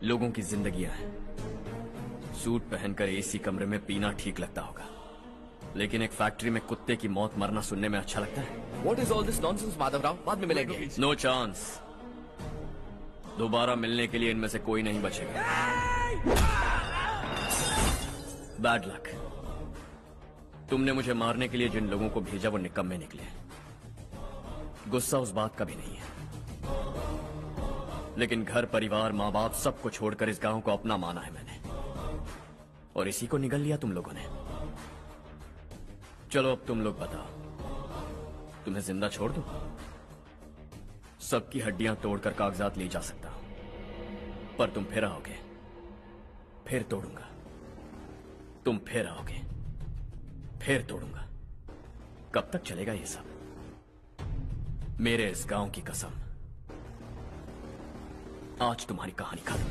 लोगों की जिंदगियां हैं। सूट पहनकर एसी कमरे में पीना ठीक लगता होगा, लेकिन एक फैक्ट्री में कुत्ते की मौत मरना सुनने में अच्छा लगता है। What is all this nonsense, Madhavrao? बाद में मिलेंगे। No chance. दोबारा मिलने के लिए इनमें से कोई नहीं बचेगा। Bad luck. तुमने मुझे मारने के लिए जिन लोगों को भेजा वो निकम्मे निकले। गुस्सा उस बात का भी नहीं है, लेकिन घर परिवार माँ बाप सबको छोड़कर इस गांव को अपना माना है मैंने, और इसी को निगल लिया तुम लोगों ने। चलो अब तुम लोग बताओ, तुम्हें जिंदा छोड़ दूं? सबकी हड्डियां तोड़कर कागजात ले जा सकता हूं, पर तुम फिर आओगे, फिर तोड़ूंगा। तुम फिर आओगे, फिर तोड़ूंगा। कब तक चलेगा ये सब? मेरे इस गांव की कसम, आज तुम्हारी कहानी खत्म।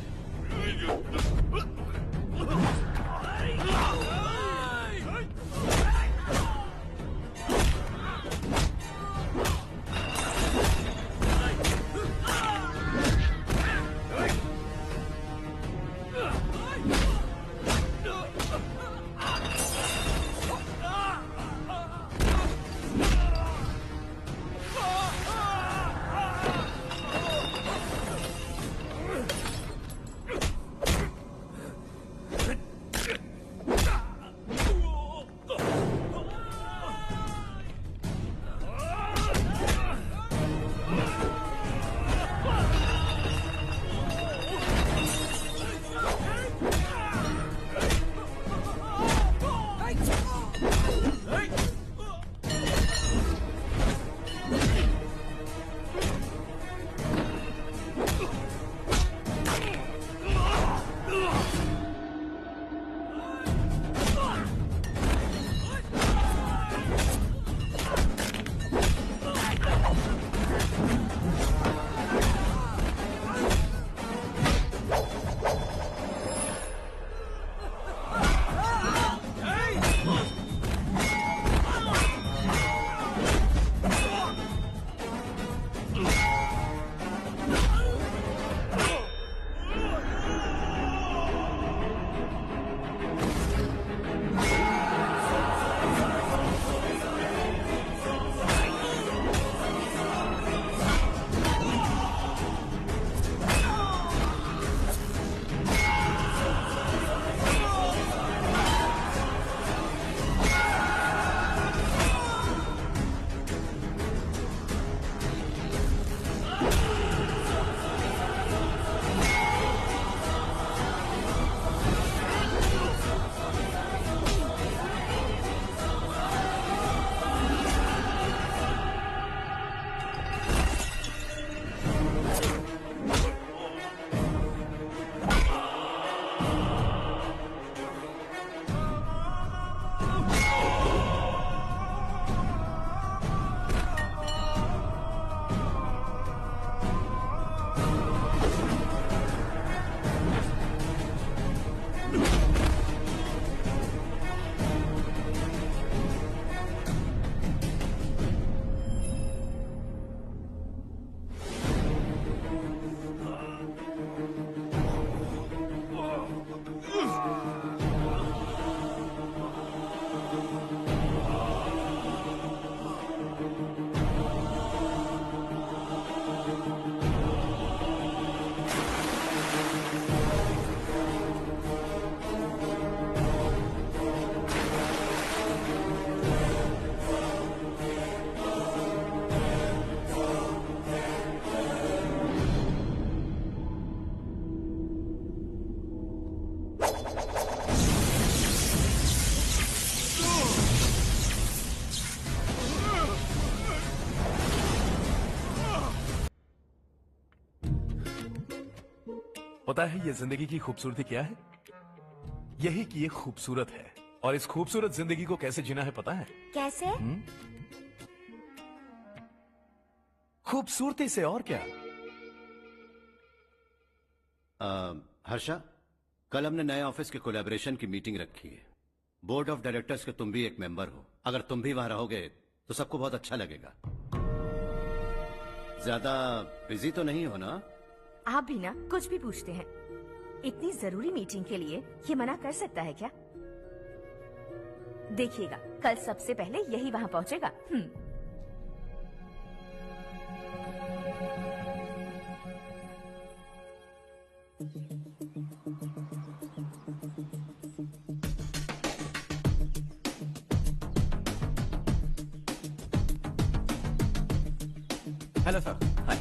पता है ये जिंदगी की खूबसूरती क्या है? यही कि ये खूबसूरत है, और इस खूबसूरत जिंदगी को कैसे जीना है पता है? कैसे? खूबसूरती से, और क्या। हर्षा, कल हमने नए ऑफिस के कोलैबोरेशन की मीटिंग रखी है। बोर्ड ऑफ डायरेक्टर्स के तुम भी एक मेंबर हो। अगर तुम भी वहां रहोगे तो सबको बहुत अच्छा लगेगा। ज्यादा बिजी तो नहीं हो ना? आप भी ना कुछ भी पूछते हैं। इतनी जरूरी मीटिंग के लिए ये मना कर सकता है क्या? देखिएगा, कल सबसे पहले यही वहाँ पहुँचेगा। Hello sir. हाय।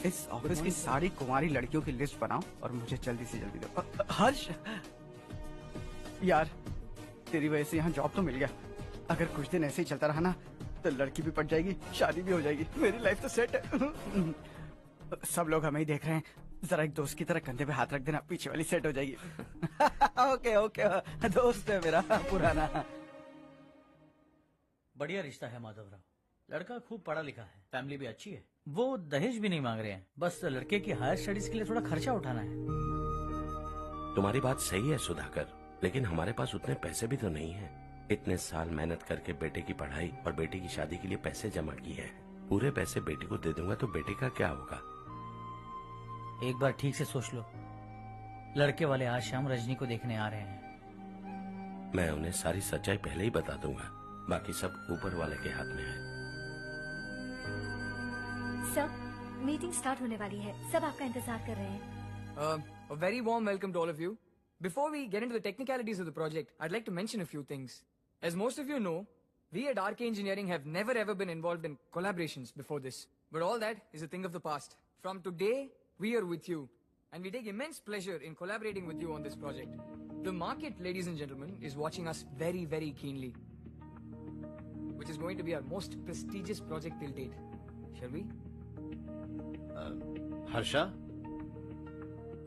इस ऑफिस की सारी कुंवारी लड़कियों की लिस्ट बनाओ और मुझे जल्दी से जल्दी दो। हर्ष, यार तेरी वजह से यहाँ जॉब तो मिल गया। अगर कुछ दिन ऐसे ही चलता रहा ना तो लड़की भी पट जाएगी, शादी भी हो जाएगी, मेरी लाइफ तो सेट है। सब लोग हमें ही देख रहे हैं, जरा एक दोस्त की तरह कंधे पे हाथ रख देना, पीछे वाली सेट हो जाएगी। ओके ओके, दोस्त है मेरा पुराना। बढ़िया रिश्ता है माधवराव। लड़का खूब पढ़ा लिखा है, फैमिली भी अच्छी है। वो दहेज भी नहीं मांग रहे हैं, बस लड़के की हायर स्टडीज के लिए थोड़ा खर्चा उठाना है। तुम्हारी बात सही है सुधाकर, लेकिन हमारे पास उतने पैसे भी तो नहीं हैं। इतने साल मेहनत करके बेटे की पढ़ाई और बेटे की शादी के लिए पैसे जमा किए हैं। पूरे पैसे बेटे को दे दूंगा तो बेटे का क्या होगा? एक बार ठीक से सोच लो, लड़के वाले आज शाम रजनी को देखने आ रहे हैं। मैं उन्हें सारी सच्चाई पहले ही बता दूंगा, बाकी सब ऊपर वाले के हाथ में है। सर, मीटिंग स्टार्ट होने वाली है, सब आपका इंतजार कर रहे हैं। A very warm welcome to all of you. Before we get into the technicalities of the project, I'd like to mention a few things. As most of you know, we at RK Engineering have never ever been involved in collaborations before this. But all that is a thing of the past. From today, we are with you. And we take immense pleasure in collaborating with you on this project. The market, ladies and gentlemen, is watching us very, very keenly. Which is going to be our most prestigious project till date. Shall we? Harsha,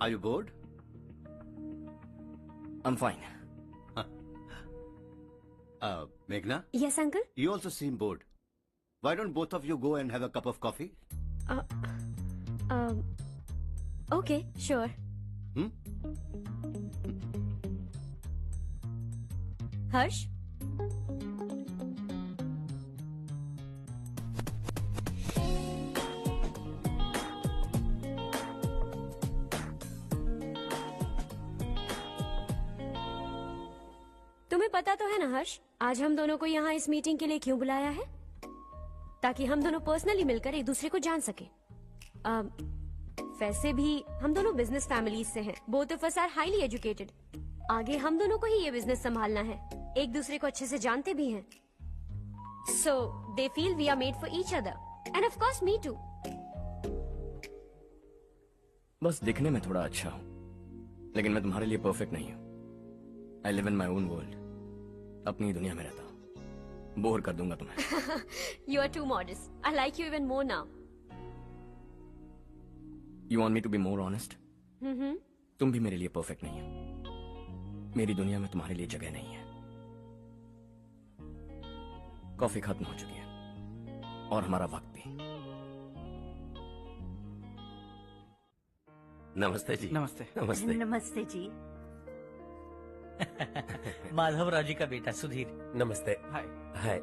are you bored? I'm fine. Meghna, Yes, uncle. you also seem bored. Why don't both of you go and have a cup of coffee? Okay, sure. हर्ष, तुम्हें पता तो है ना हर्ष, आज हम दोनों को यहाँ इस मीटिंग के लिए क्यों बुलाया है? ताकि हम दोनों पर्सनली मिलकर एक दूसरे को जान सके। वैसे भी हम दोनों बिजनेस फैमिलीज से हैं। Both of us are highly educated. आगे हम दोनों को ही ये बिजनेस संभालना है, एक दूसरे को अच्छे से जानते भी हैं। So they feel we are made for each other and of course me too. बस दिखने में थोड़ा अच्छा हूं, लेकिन मैं तुम्हारे लिए परफेक्ट नहीं हूं। I live in my own world, अपनी दुनिया में रहता हूं। बोर कर दूंगा तुम्हें। You are too modest. I like you even more now. You want me to be more honest? तुम भी मेरे लिए परफेक्ट नहीं हो। मेरी दुनिया में तुम्हारे लिए जगह नहीं है। कॉफी खत्म हो चुकी है और हमारा वक्त भी। नमस्ते जी। नमस्ते। नमस्ते। नमस्ते जी। माधवराव जी का बेटा सुधीर। नमस्ते। हाय। हाय।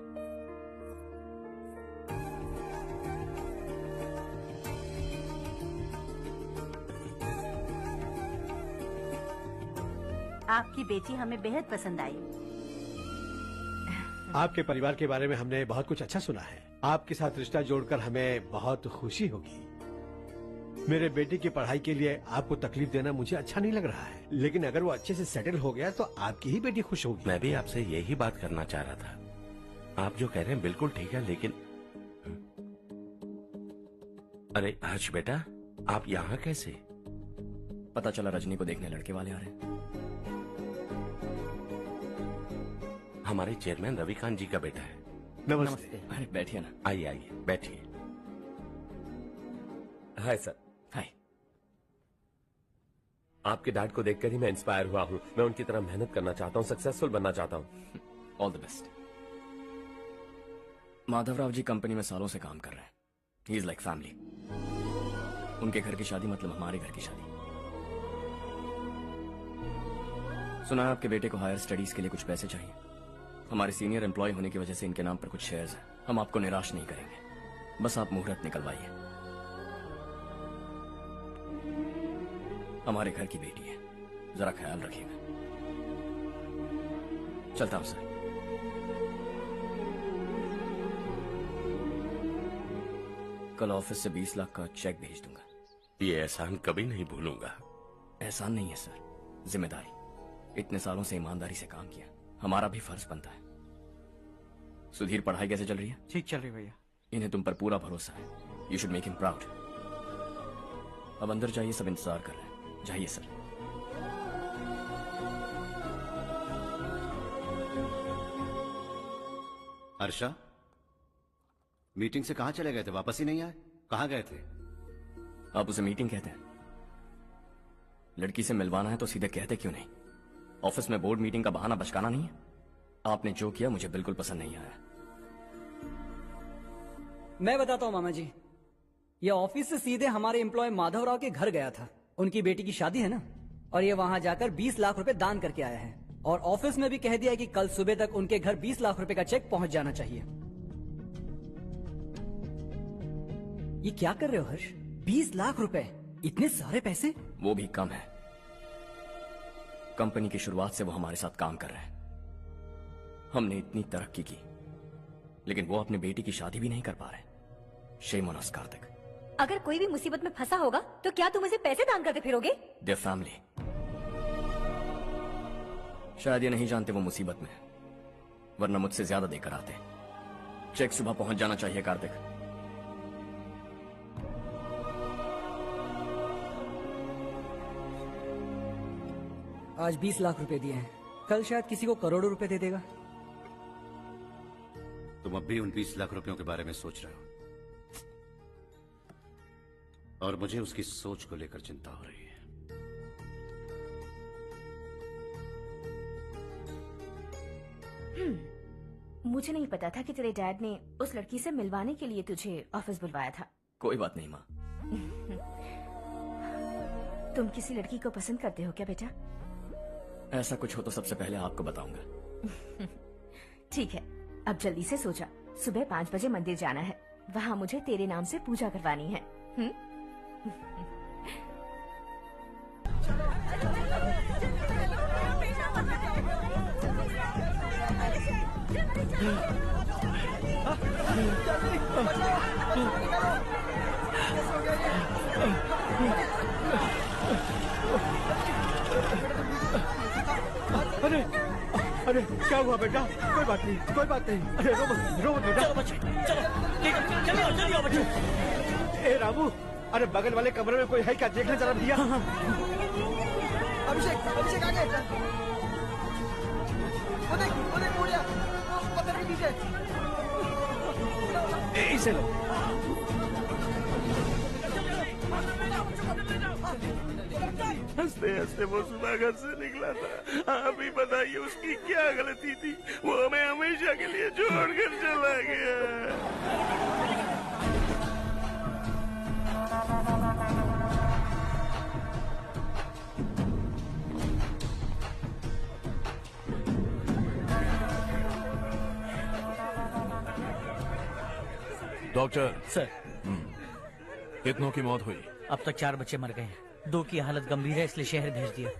आपकी बेटी हमें बेहद पसंद आई। आपके परिवार के बारे में हमने बहुत कुछ अच्छा सुना है। आपके साथ रिश्ता जोड़कर हमें बहुत खुशी होगी। मेरे बेटे की पढ़ाई के लिए आपको तकलीफ देना मुझे अच्छा नहीं लग रहा है, लेकिन अगर वो अच्छे से सेटल हो गया तो आपकी ही बेटी खुश होगी। मैं भी आपसे यही बात करना चाह रहा था। आप जो कह रहे हैं बिल्कुल ठीक है, लेकिन अरे हर्ष बेटा, आप यहाँ कैसे? पता चला रजनी को देखने लड़के वाले आ रहे हैं। हमारे चेयरमैन रविकांत जी का बेटा है। नमस्ते। अरे बैठिए ना। आइए आइए बैठिए। Hi sir. हाय। आपके डैड को देखकर ही मैं इंस्पायर हुआ हूँ। मैं उनकी तरह मेहनत करना चाहता हूँ, सक्सेसफुल बनना चाहता हूँ। All the best. Madhavrao ji company में सालों से काम कर रहे हैं। He is like family. उनके घर की शादी मतलब हमारे घर की शादी। सुना है आपके बेटे को हायर स्टडीज के लिए कुछ पैसे चाहिए। हमारे सीनियर एम्प्लॉय होने की वजह से इनके नाम पर कुछ शेयर्स हैं। हम आपको निराश नहीं करेंगे, बस आप मुहूर्त निकलवाइए। हमारे घर की बेटी है, जरा ख्याल रखिएगा। चलता हूं सर। कल ऑफिस से 20 लाख का चेक भेज दूंगा। ये एहसान कभी नहीं भूलूंगा। एहसान नहीं है सर, जिम्मेदारी। इतने सालों से ईमानदारी से काम किया, हमारा भी फर्ज बनता है। सुधीर, पढ़ाई कैसे चल रही है? ठीक चल रही भैया। इन्हें तुम पर पूरा भरोसा है। You should make him proud. अब अंदर जाइए, सब इंतजार कर रहे हैं। जाइए सर। हर्षा, मीटिंग से कहाँ चले गए थे? वापस ही नहीं आए? कहाँ गए थे? आप उसे मीटिंग कहते हैं? लड़की से मिलवाना है तो सीधे कहते क्यों नहीं? ऑफिस में बोर्ड मीटिंग का बहाना बचकाना नहीं है। आपने जो किया मुझे बिल्कुल पसंद नहीं आया। मैं बताता हूँ मामा जी, ये ऑफिस से सीधे हमारे एम्प्लॉय माधव राव के घर गया था। उनकी बेटी की शादी है ना, और ये वहां जाकर 20 लाख रुपए दान करके आया है। और ऑफिस में भी कह दिया है कि कल सुबह तक उनके घर 20 लाख रुपए का चेक पहुंच जाना चाहिए। ये क्या कर रहे हो हर्ष? 20 लाख रुपए, इतने सारे पैसे? वो भी कम है। कंपनी की शुरुआत से वो हमारे साथ काम कर रहे हैं। हमने इतनी तरक्की की, लेकिन वो अपनी बेटी की शादी भी नहीं कर पा रहे। Shame on us Kartik. अगर कोई भी मुसीबत में फंसा होगा तो क्या तुम उसे पैसे दान करते फिरोगे? Their family. शायद ये नहीं जानते वो मुसीबत में, वरना मुझसे ज्यादा देकर आते। चेक सुबह पहुंच जाना चाहिए कार्तिक। आज 20 लाख रुपए दिए हैं, कल शायद किसी को करोड़ों रुपए दे देगा। तुम अब भी उन 20 लाख रुपयों के बारे में सोच रहे हो, और मुझे उसकी सोच को लेकर चिंता हो रही है। मुझे नहीं पता था कि तेरे डैड ने उस लड़की से मिलवाने के लिए तुझे ऑफिस बुलवाया था। कोई बात नहीं माँ। तुम किसी लड़की को पसंद करते हो क्या बेटा? ऐसा कुछ हो तो सबसे पहले आपको बताऊंगा। ठीक है, अब जल्दी से सो जा। सुबह 5 बजे मंदिर जाना है, वहाँ मुझे तेरे नाम से पूजा करवानी है। अरे अरे क्या हुआ बेटा? कोई बात नहीं, कोई बात नहीं। अरे रो मत बेटा। चलो बच्चे, चलो जल्दी आओ बच्चे। ए रामू, अरे बगल वाले कमरे में कोई है क्या? देखना जरा भैया। अभिषेक, अभिषेक आगे। वो देख मुड़िया, पत्थर के पीछे। इसे लो। हंसते हंसते वो सुबह घर से निकला था। आप ही बताइए उसकी क्या गलती थी? वो हमें हमेशा के लिए छोड़कर चला गया। डॉक्टर सर, कितनों की मौत हुई? अब तक 4 बच्चे मर गए हैं, 2 की हालत गंभीर है, इसलिए शहर भेज दिया।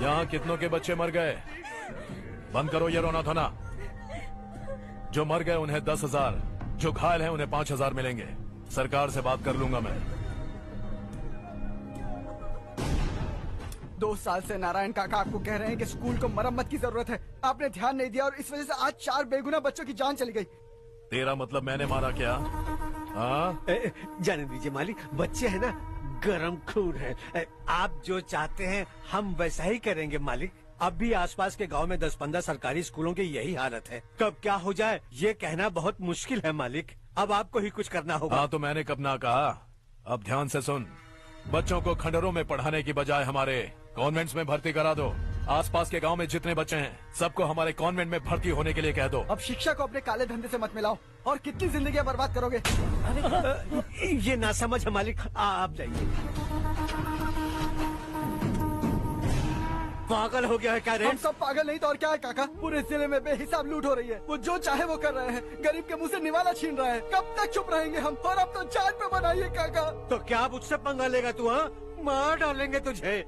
यहाँ कितनों के बच्चे मर गए? बंद करो ये रोना धोना। जो मर गए उन्हें 10,000, जो घायल हैं उन्हें 5,000 मिलेंगे। सरकार से बात कर लूंगा मैं। 2 साल से नारायण काका आपको कह रहे हैं कि स्कूल को मरम्मत की जरूरत है। आपने ध्यान नहीं दिया और इस वजह से आज 4 बेगुनाह बच्चों की जान चली गई। तेरा मतलब मैंने मारा क्या? हाँ? जाने दीजिए मालिक, बच्चे हैं ना, गरम खून है। आप जो चाहते हैं हम वैसा ही करेंगे मालिक। अब भी आसपास के गांव में 10-15 सरकारी स्कूलों की यही हालत है। कब क्या हो जाए ये कहना बहुत मुश्किल है मालिक। अब आपको ही कुछ करना होगा। हाँ तो मैंने कब ना कहा। अब ध्यान से सुन, बच्चों को खंडरों में पढ़ाने की बजाय हमारे कॉन्वेंट्स में भर्ती करा दो। आसपास के गांव में जितने बच्चे हैं सबको हमारे कॉन्वेंट में भर्ती होने के लिए कह दो। अब शिक्षा को अपने काले धंधे से मत मिलाओ। और कितनी जिंदगियां बर्बाद करोगे? ये ना समझ है मालिक, आप जाइए। पागल हो गया है क्या रे? हम सब पागल नहीं तो और क्या है काका? पूरे जिले में बेहिसाब लूट हो रही है। वो जो चाहे वो कर रहे हैं। गरीब के मुंह से निवाला छीन रहा है। कब तक चुप रहेंगे हम? और अब तो जान पे बनाइए काका। तो क्या मुझसे पंगा लेगा तू? हाँ, मार डालेंगे तुझे।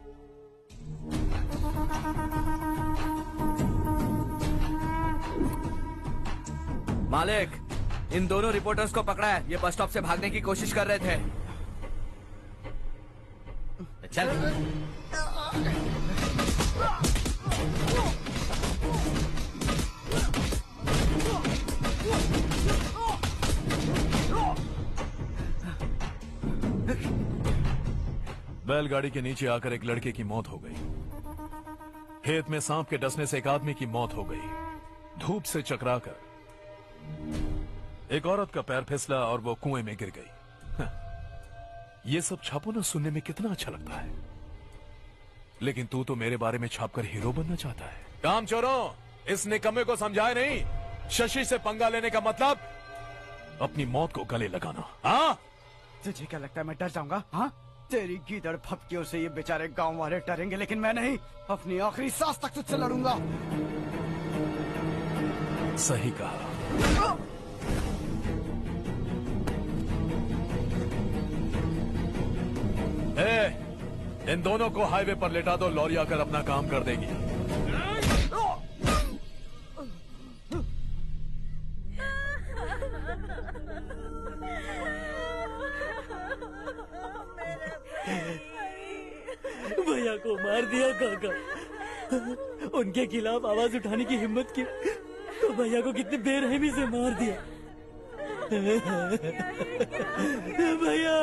मालिक, इन दोनों रिपोर्टर्स को पकड़ा है। ये बस स्टॉप से भागने की कोशिश कर रहे थे। चल। बैलगाड़ी के नीचे आकर एक लड़के की मौत हो गई। खेत में सांप के डसने से एक आदमी की मौत हो गई। धूप से चकराकर एक औरत का पैर फिसला और वो कुएं में गिर गई। ये सब छापो ना सुनने में कितना अच्छा लगता है, लेकिन तू तो मेरे बारे में छापकर हीरो बनना चाहता है। काम चोरों, इस निकम्मे को समझाए नहीं। शशि से पंगा लेने का मतलब अपनी मौत को गले लगाना। हाँ, तुझे क्या लगता है मैं डर जाऊंगा? हाँ, तेरी गीदड़ फपकियों से ये बेचारे गांव वाले डरेंगे, लेकिन मैं नहीं। अपनी आखिरी सांस तक तुझसे लड़ूंगा। सही कहा। इन दोनों को हाईवे पर लेटा दो, लॉरी आकर अपना काम कर देगी। भैया को मार दिया काका। उनके खिलाफ आवाज उठाने की हिम्मत की तो भैया को कितनी बेरहमी से मार दिया। भैया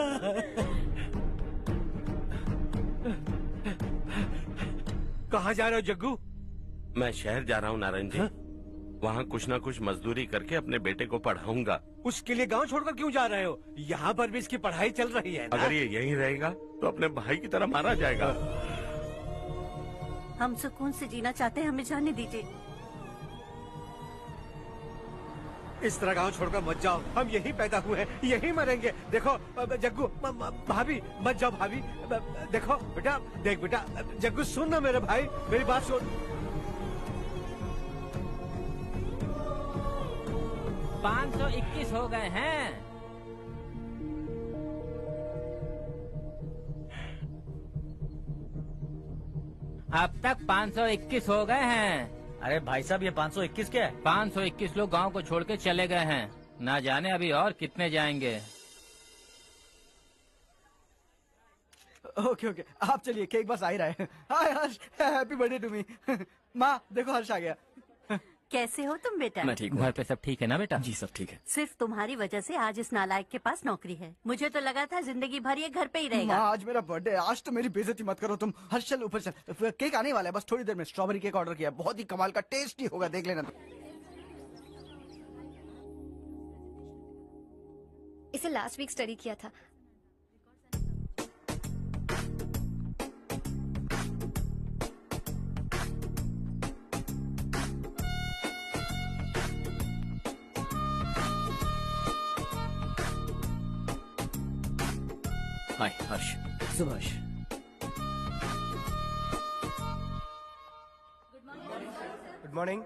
कहाँ जा रहे हो जग्गू? मैं शहर जा रहा हूँ नारायण जी। वहाँ कुछ ना कुछ मजदूरी करके अपने बेटे को पढ़ाऊंगा। उसके लिए गांव छोड़कर क्यों जा रहे हो? यहाँ पर भी इसकी पढ़ाई चल रही है ना? अगर ये यहीं रहेगा तो अपने भाई की तरह मारा जाएगा। हम सुकून से जीना चाहते हैं, हमें जाने दीजिए। इस तरह गांव छोड़कर मत जाओ। हम यहीं पैदा हुए हैं, यहीं मरेंगे। देखो जग्गू, भाभी मत जाओ। भाभी देखो बेटा, देख बेटा, जग्गू सुन ना मेरे भाई, मेरी बात सुन। 521 हो गए हैं। अब तक 521 हो गए हैं। अरे भाई साहब, ये 521 क्या है? 521 लोग गांव को छोड़ के चले गए हैं। ना जाने अभी और कितने जाएंगे। ओके ओके, आप चलिए, केक बस आ ही रहा है। हाय हर्ष, हैप्पी बर्थडे टू मी। माँ देखो, हर्ष आ गया। कैसे हो तुम बेटा? मैं ठीक हूँ। घर पे सब ठीक है ना बेटा? जी सब ठीक है। सिर्फ तुम्हारी वजह से आज इस नालायक के पास नौकरी है। मुझे तो लगा था जिंदगी भर ये घर पे ही रहेगा। माँ आज मेरा बर्थडे है, आज तो मेरी बेइज्जती मत करो तुम। हर्ष चल ऊपर चल, केक आने वाला है बस थोड़ी देर में। स्ट्रॉबेरी केक ऑर्डर किया, बहुत ही कमाल का, टेस्टी होगा, देख लेना तुम। इसे लास्ट वीक स्टडी किया था। हाय हर्ष। Subhash. Good morning.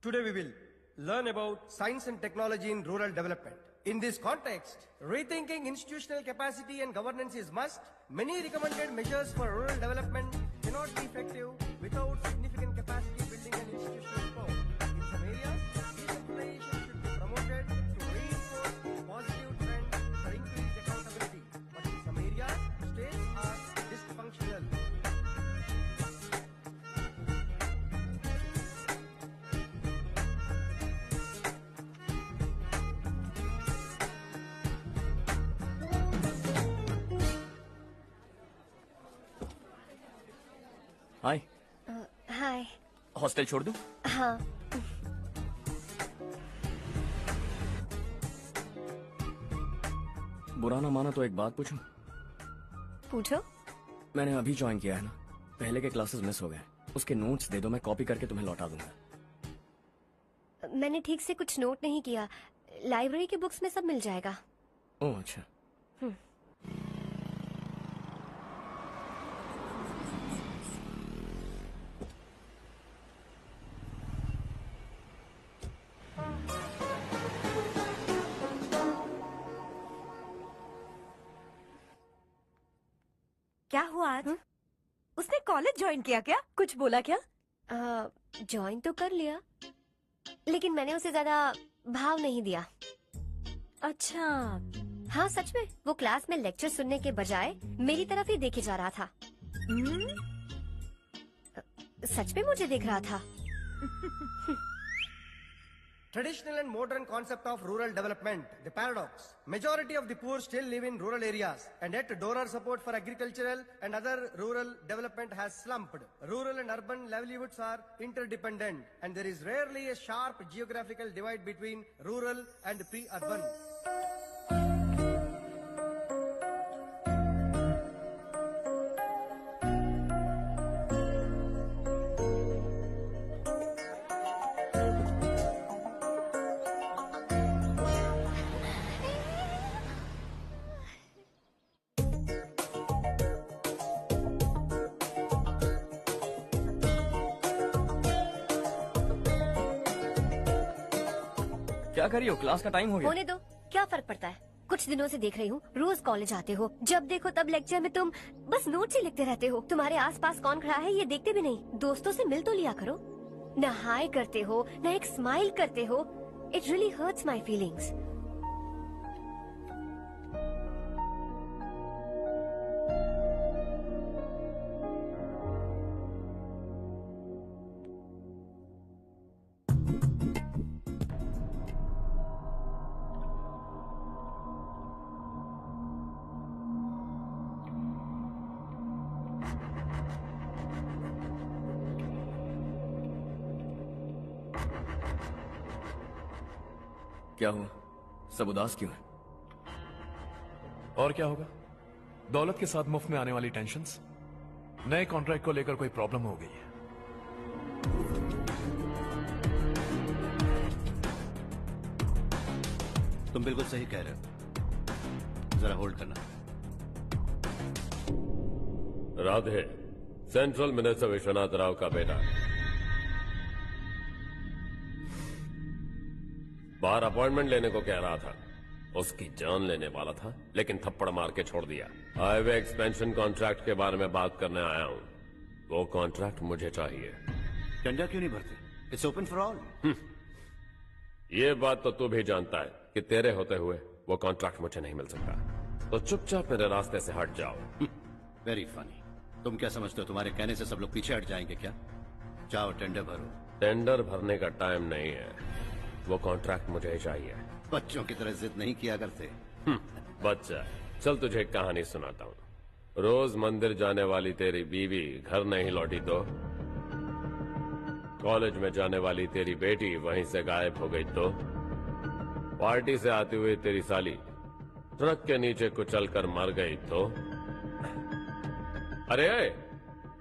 Today we will learn about science and technology in rural development. In this context, rethinking institutional capacity and governance is must. Many recommended measures for rural development cannot be effective without significant capacity building and institutional support. In some areas, decentralization should be promoted to reinforce positive trends for increased accountability. But in some areas, states are dysfunctional. Hi. Hi. Hostel छोड़ दूं? हाँ। बुरा ना माना तो एक बात पूछूं? पूछो। मैंने अभी ज्वाइन किया है ना, पहले के क्लासेस मिस हो गए। उसके नोट्स दे दो, मैं कॉपी करके तुम्हें लौटा दूंगा। मैंने ठीक से कुछ नोट नहीं किया। लाइब्रेरी के बुक्स में सब मिल जाएगा। ओह अच्छा। क्या हुआ आज? उसने कॉलेज ज्वाइन किया क्या? कुछ बोला क्या? ज्वाइन तो कर लिया, लेकिन मैंने उसे ज्यादा भाव नहीं दिया। अच्छा। हाँ सच में, वो क्लास में लेक्चर सुनने के बजाय मेरी तरफ ही देखे जा रहा था। सच में मुझे देख रहा था। Traditional and modern concept of rural development, the paradox. Majority of the poor still live in rural areas, and yet donor support for agricultural and other rural development has slumped. Rural and urban livelihoods are interdependent, and there is rarely a sharp geographical divide between rural and pre-urban. क्या करी हो? Class का time हो गया। होने दो, क्या फर्क पड़ता है। कुछ दिनों से देख रही हूँ, रोज कॉलेज आते हो, जब देखो तब लेक्चर में तुम बस नोट्स ही लिखते रहते हो। तुम्हारे आसपास कौन खड़ा है ये देखते भी नहीं। दोस्तों से मिल तो लिया करो। न हाय करते हो, न एक स्माइल करते हो। It really hurts my feelings. क्या हुआ? सब उदास क्यों है? और क्या होगा? दौलत के साथ मुफ्त में आने वाली टेंशन्स। नए कॉन्ट्रैक्ट को लेकर कोई प्रॉब्लम हो गई है। तुम बिल्कुल सही कह रहे हो। जरा होल्ड करना। राधे सेंट्रल मिनिस्टर विश्वनाथ राव का बेटा। बाहर अपॉइंटमेंट लेने को कह रहा था। उसकी जान लेने वाला था, लेकिन थप्पड़ मार के छोड़ दिया। हाईवे एक्सपेंशन कॉन्ट्रैक्ट के बारे में बात करने आया हूं। वो कॉन्ट्रैक्ट मुझे चाहिए। टेंडर क्यों नहीं भरते? It's open for all. ये बात तो तू भी जानता है कि तेरे होते हुए वो कॉन्ट्रैक्ट मुझे नहीं मिल सकता। तो चुपचाप मेरे रास्ते से हट जाओ। Very funny. तुम क्या समझते हो तुम्हारे कहने से सब लोग पीछे हट जाएंगे क्या? जाओ टेंडर भरो। टेंडर भरने का टाइम नहीं है। वो कॉन्ट्रैक्ट मुझे चाहिए। बच्चों की तरह जिद नहीं किया करते। बच्चा, चल तुझे एक कहानी सुनाता हूँ। रोज मंदिर जाने वाली तेरी बीवी घर नहीं लौटी तो, कॉलेज में जाने वाली तेरी बेटी वहीं से गायब हो गई तो, पार्टी से आती हुई तेरी साली ट्रक के नीचे कुचल कर मर गई तो। अरे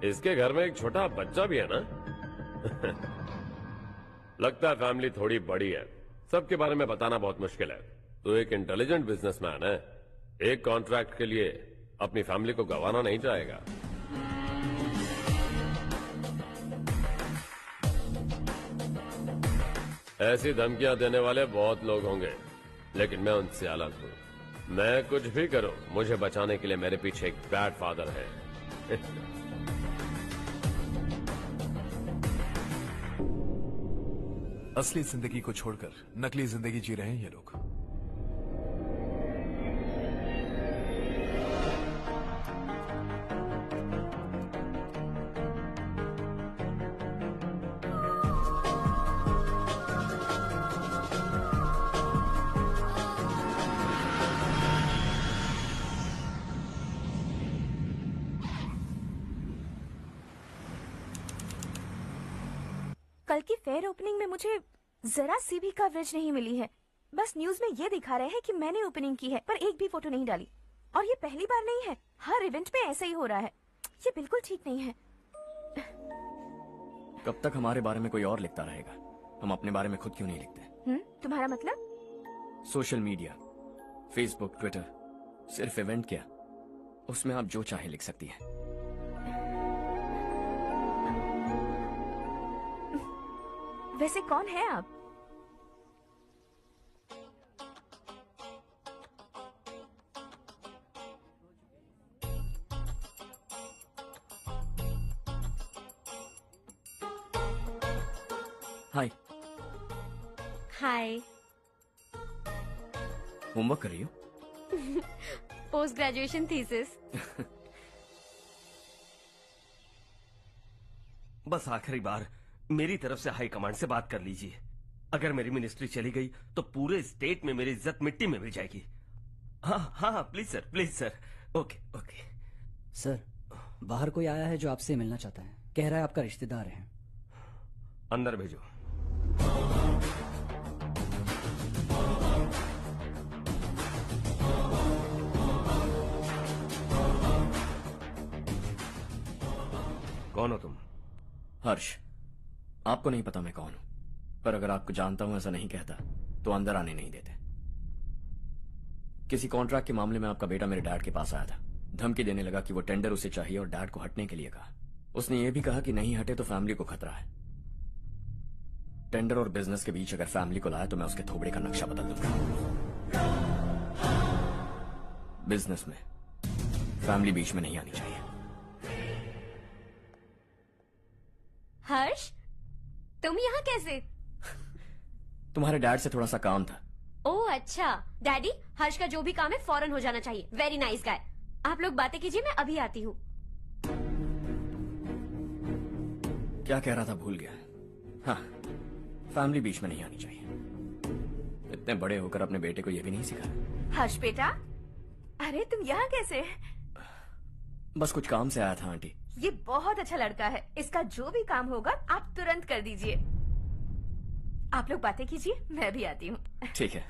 इसके घर में एक छोटा बच्चा भी है ना। लगता है फैमिली थोड़ी बड़ी है। सबके बारे में बताना बहुत मुश्किल है। तो एक इंटेलिजेंट बिजनेसमैन है, एक कॉन्ट्रैक्ट के लिए अपनी फैमिली को गंवाना नहीं चाहेगा। ऐसी धमकियां देने वाले बहुत लोग होंगे, लेकिन मैं उनसे अलग हूं। मैं कुछ भी करूं, मुझे बचाने के लिए मेरे पीछे एक बैड फादर है। असली जिंदगी को छोड़कर नकली जिंदगी जी रहे हैं ये लोग। कल की फेयर ओपनिंग में मुझे जरा सी भी कवरेज नहीं मिली है। बस न्यूज में ये दिखा रहे हैं कि मैंने ओपनिंग की है, पर एक भी फोटो नहीं डाली। और ये पहली बार नहीं है, हर इवेंट पे ऐसा ही हो रहा है। ये बिल्कुल ठीक नहीं है। कब तक हमारे बारे में कोई और लिखता रहेगा? हम अपने बारे में खुद क्यों नहीं लिखते? तुम्हारा मतलब? सोशल मीडिया, फेसबुक, ट्विटर, सिर्फ इवेंट क्या, उसमें आप जो चाहे लिख सकती हैं। वैसे कौन है आप? हाय। हाय। होमवर्क कर रही हो? Post graduation thesis. बस आखिरी बार मेरी तरफ से हाई कमांड से बात कर लीजिए। अगर मेरी मिनिस्ट्री चली गई तो पूरे स्टेट में मेरी इज्जत मिट्टी में मिल जाएगी। हाँ हाँ हाँ, please sir, please sir. Okay okay. Sir, बाहर कोई आया है जो आपसे मिलना चाहता है। कह रहा है आपका रिश्तेदार है। अंदर भेजो। कौन हो तुम? हर्ष। आपको नहीं पता मैं कौन हूं, पर अगर आपको जानता हूं ऐसा नहीं कहता तो अंदर आने नहीं देते। किसी कॉन्ट्रैक्ट के मामले में आपका बेटा मेरे डैड के पास आया था। धमकी देने लगा कि वो टेंडर उसे चाहिए और डैड को हटने के लिए कहा। उसने ये भी कहा कि नहीं हटे तो फैमिली को खतरा है। टेंडर और बिजनेस के बीच अगर फैमिली को लाया तो मैं उसके थोबड़े का नक्शा बदल दूंगा। बिजनेस में फैमिली बीच में नहीं आनी चाहिए। हर्ष, तुम यहाँ कैसे? तुम्हारे डैड से थोड़ा सा काम था। ओह अच्छा। डैडी, हर्ष का जो भी काम है फौरन हो जाना चाहिए। Very nice guy. आप लोग बातें कीजिए, मैं अभी आती हूँ। क्या कह रहा था भूल गया। हाँ, फैमिली बीच में नहीं आनी चाहिए। इतने बड़े होकर अपने बेटे को यह भी नहीं सिखाया। हर्ष बेटा, अरे तुम यहाँ कैसे? बस कुछ काम से आया था आंटी। ये बहुत अच्छा लड़का है। इसका जो भी काम होगा आप तुरंत कर दीजिए। आप लोग बातें कीजिए, मैं भी आती हूँ। ठीक है।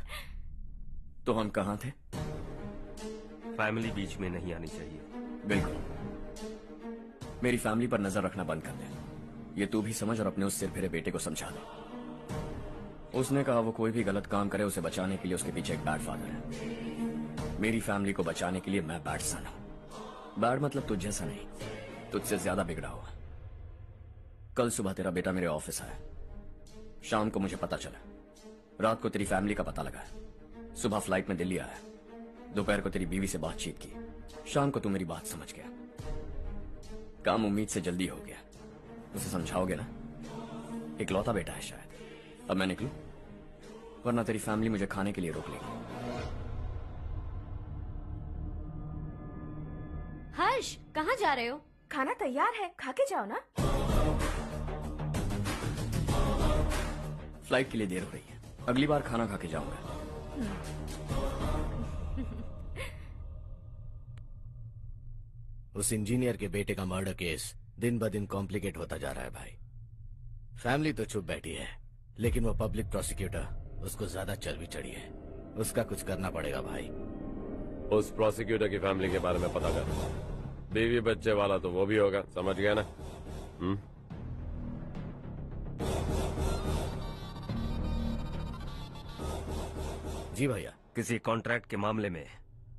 तो हम कहाँ थे? फैमिली बीच में नहीं आनी चाहिए। बिल्कुल। मेरी फैमिली पर नजर रखना बंद कर दे। ये तू भी समझ और अपने उस सिर फिरे बेटे को समझा दे। उसने कहा वो कोई भी गलत काम करे उसे बचाने के लिए उसके पीछे एक बैड फादर है। मेरी फैमिली को बचाने के लिए मैं बैड सन हूं। बैड मतलब तुझ जैसा नहीं, तुझसे ज्यादा बिगड़ा हुआ। कल सुबह तेरा बेटा मेरे ऑफिस आया। शाम को मुझे पता चला। रात को तेरी फैमिली का पता लगा। सुबह फ्लाइट में दिल्ली आया। दोपहर को तेरी बीवी से बातचीत की। शाम को तू मेरी बात समझ गया। काम उम्मीद से जल्दी हो गया। उसे समझाओगे ना? इकलौता बेटा है शायद। अब मैं निकलूं, वरना तेरी फैमिली मुझे खाने के लिए रोक लेगी। हर्ष, कहाँ जा रहे हो? खाना तैयार है, खा के जाओ ना। फ्लाइट के लिए देर हो रही है। अगली बार खाना खा के जाऊंगा। उस इंजीनियर के बेटे का मर्डर केस दिन ब दिन कॉम्प्लिकेट होता जा रहा है भाई। फैमिली तो चुप बैठी है, लेकिन वो पब्लिक प्रोसिक्यूटर, उसको ज्यादा चर्बी चढ़ी है। उसका कुछ करना पड़ेगा भाई। उस प्रोसिक्यूटर की फैमिली के बारे में पता कर। बीवी बच्चे वाला तो वो भी होगा, समझ गया ना? जी भैया। किसी कॉन्ट्रैक्ट के मामले में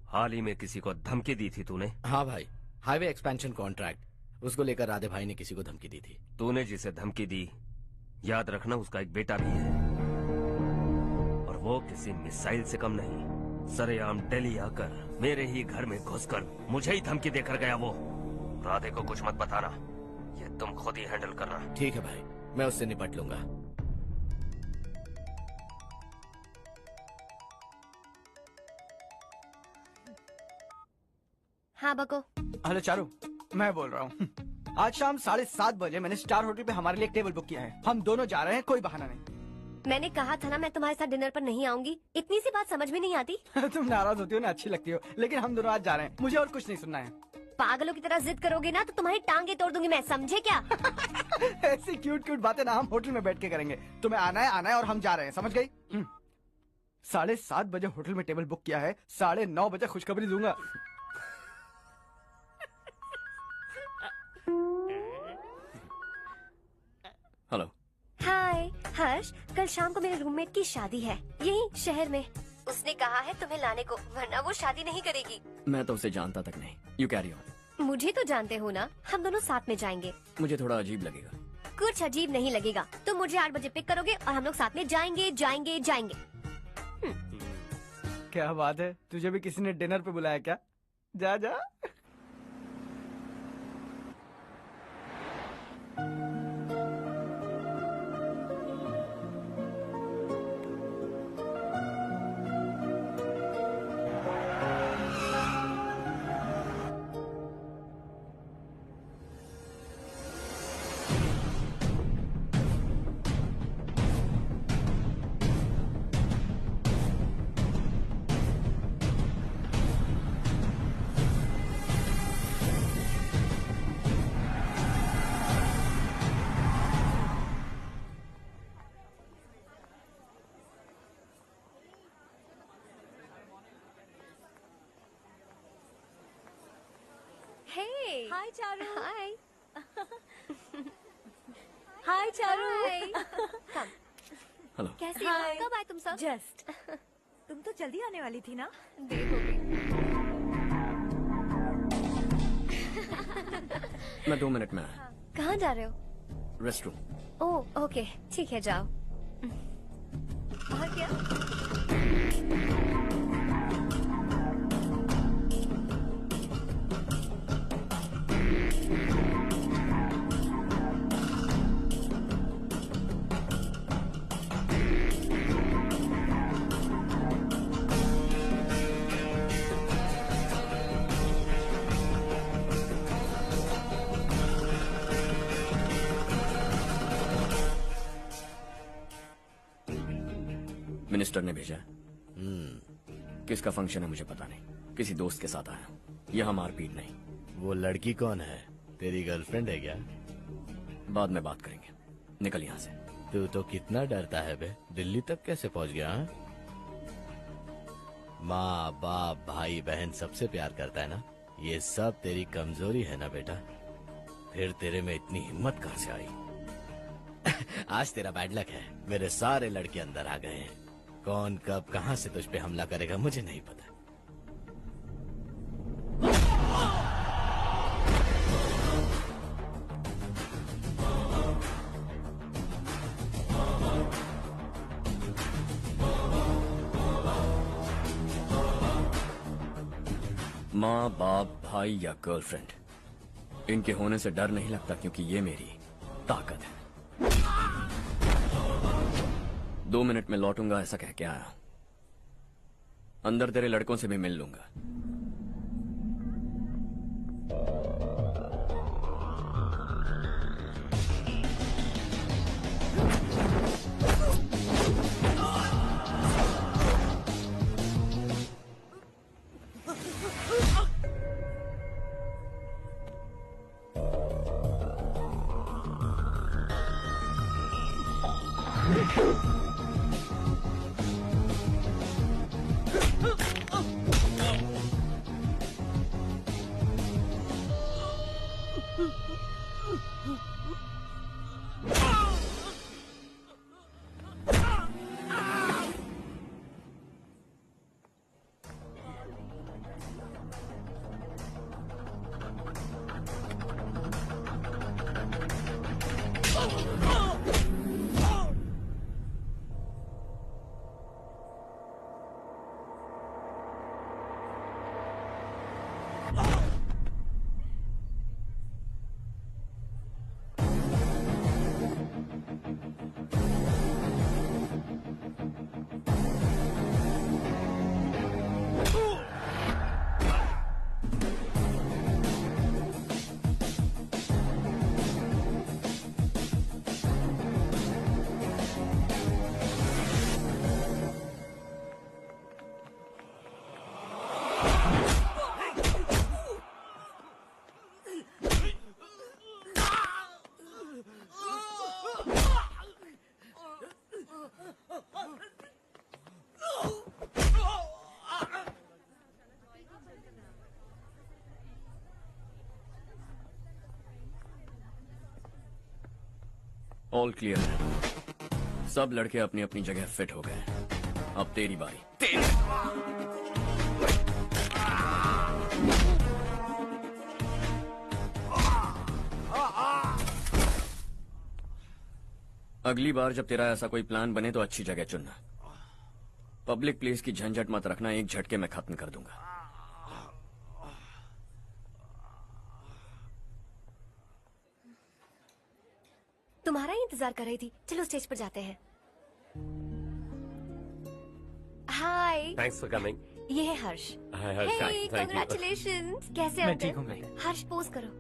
हाल ही में किसी को धमकी दी थी तूने? हाँ भाई, हाईवे एक्सपेंशन कॉन्ट्रैक्ट, उसको लेकर राधे भाई ने किसी को धमकी दी थी। तूने जिसे धमकी दी, याद रखना उसका एक बेटा भी है, और वो किसी मिसाइल से कम नहीं। सरेआम दिल्ली आकर मेरे ही घर में घुसकर मुझे ही धमकी देकर गया वो। राधे को कुछ मत बताना, ये तुम खुद ही हैंडल करना। ठीक है भाई, मैं उससे निपट लूंगा। हाँ बको। हेलो चारू, मैं बोल रहा हूँ। आज शाम 7:30 बजे मैंने स्टार होटल पे हमारे लिए एक टेबल बुक किया है। हम दोनों जा रहे हैं, कोई बहाना नहीं। मैंने कहा था ना मैं तुम्हारे साथ डिनर पर नहीं आऊंगी। इतनी सी बात समझ में नहीं आती? तुम नाराज होती हो ना, अच्छी लगती हो, लेकिन हम दोनों आज जा रहे हैं। मुझे और कुछ नहीं सुनना है। पागलों की तरह जिद करोगे ना तो तुम्हारी टांगे तोड़ दूंगी मैं, समझे क्या? ऐसी क्यूट क्यूट बातें ना हम होटल में बैठ के करेंगे। तुम्हें आना है और हम जा रहे हैं, समझ गई? 7:30 बजे होटल में टेबल बुक किया है, 9:30 बजे खुशखबरी दूंगा। हेलो। हाय हर्ष, कल शाम को मेरे रूममेट की शादी है यही शहर में। उसने कहा है तुम्हें लाने को, वरना वो शादी नहीं करेगी। मैं तो उसे जानता तक नहीं। You carry on. मुझे तो जानते हो ना, हम दोनों साथ में जाएंगे। मुझे थोड़ा अजीब लगेगा। कुछ अजीब नहीं लगेगा। तुम मुझे 8 बजे पिक करोगे और हम लोग साथ में जाएंगे जाएंगे जाएंगे। क्या बात है, तुझे भी किसी ने डिनर पे बुलाया क्या? जा जा। Hey. Hi, Charu. Hi. Hi, Charu. Hi. Come. Hello. कैसे हो? कब आए तुम सब? Just. तुम तो जल्दी आने वाली थी ना? देर हो गई। मैं 2 मिनट में आया। कहाँ जा रहे हो? Rest room. ओह ओके, ठीक है जाओ। और क्या? मिनिस्टर ने भेजा है। किसका फंक्शन है मुझे पता नहीं। किसी दोस्त के साथ आया हूँ। यहाँ मारपीट नहीं। वो लड़की कौन है? तेरी गर्लफ्रेंड है क्या? बाद में बात करेंगे। निकल यहाँ से। तू तो कितना डरता है बे। दिल्ली तक कैसे पहुँच गया? हाँ? माँ बाप भाई बहन सबसे प्यार करता है ना। ये सब तेरी कमजोरी है ना बेटा। फिर तेरे में इतनी हिम्मत कहाँ से आई? आज तेरा बैड लक है। मेरे सारे लड़के अंदर आ गए हैं। कौन कब कहां से तुझ पे हमला करेगा मुझे नहीं पता। माँ बाप भाई या गर्लफ्रेंड, इनके होने से डर नहीं लगता क्योंकि ये मेरी ताकत है। 2 मिनट में लौटूंगा ऐसा कह के आया। अंदर तेरे लड़कों से भी मिल लूंगा। ऑल क्लियर है। सब लड़के अपनी अपनी जगह फिट हो गए। अब तेरी बारी। अगली बार जब तेरा ऐसा कोई प्लान बने तो अच्छी जगह चुनना। पब्लिक प्लेस की झंझट मत रखना, एक झटके में खत्म कर दूंगा। तुम्हारा ही इंतजार कर रही थी। चलो स्टेज पर जाते हैं। हाय। Thanks for coming. ये है Harsh. Hi Harsh, thank you. Congratulations. कैसे हो? मैं ठीक हूँ बेटे। हर्ष पोज करो।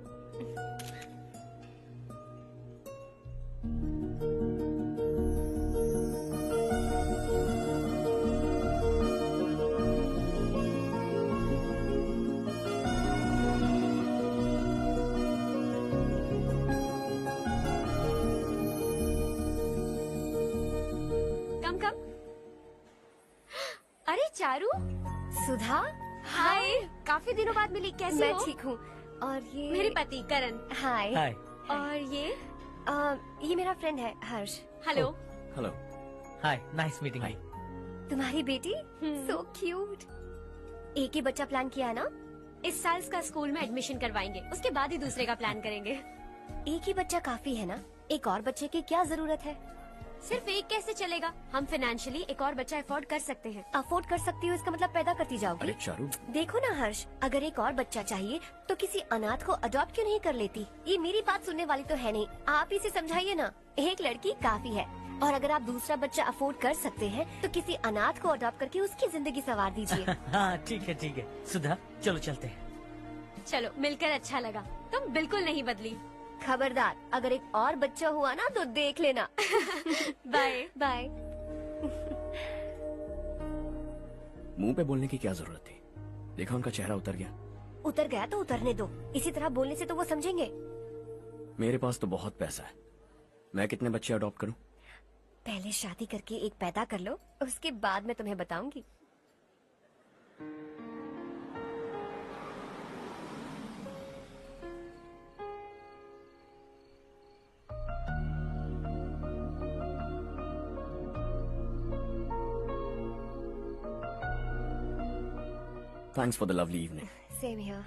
अरे चारू। सुधा। हाय। काफी दिनों बाद मिली, कैसी मैं हो? ठीक हूँ। और ये मेरे पति करण। हाय। हाय। और ये मेरा फ्रेंड है Harsh. Hello. Hello. Hi, nice meeting you. तुम्हारी बेटी सो क्यूट। एक ही बच्चा प्लान किया है ना? इस साल इसका स्कूल में एडमिशन करवाएंगे, उसके बाद ही दूसरे का प्लान करेंगे। एक ही बच्चा काफी है ना? एक और बच्चे की क्या जरूरत है? सिर्फ एक कैसे चलेगा? हम फाइनेंशियली एक और बच्चा अफोर्ड कर सकते हैं। अफोर्ड कर सकती हो इसका मतलब पैदा करती जाओगी? अरे चारू, देखो ना हर्ष, अगर एक और बच्चा चाहिए तो किसी अनाथ को अडॉप्ट क्यों नहीं कर लेती? ये मेरी बात सुनने वाली तो है नहीं, आप इसे समझाइए ना। एक लड़की काफी है, और अगर आप दूसरा बच्चा अफोर्ड कर सकते हैं तो किसी अनाथ को अडॉप्ट करके उसकी जिंदगी संवार दीजिए। हाँ ठीक है ठीक है। सुधा चलो चलते हैं। चलो, मिलकर अच्छा लगा। तुम बिल्कुल नहीं बदली। खबरदार, अगर एक और बच्चा हुआ ना तो देख लेना। Bye bye. मुंह पे बोलने की क्या जरूरत थी? देखा उनका चेहरा उतर गया। उतर गया तो उतरने दो, इसी तरह बोलने से तो वो समझेंगे। मेरे पास तो बहुत पैसा है, मैं कितने बच्चे अडॉप्ट करूं? पहले शादी करके एक पैदा कर लो, उसके बाद मैं तुम्हें बताऊंगी। Thanks for the lovely evening. Same here.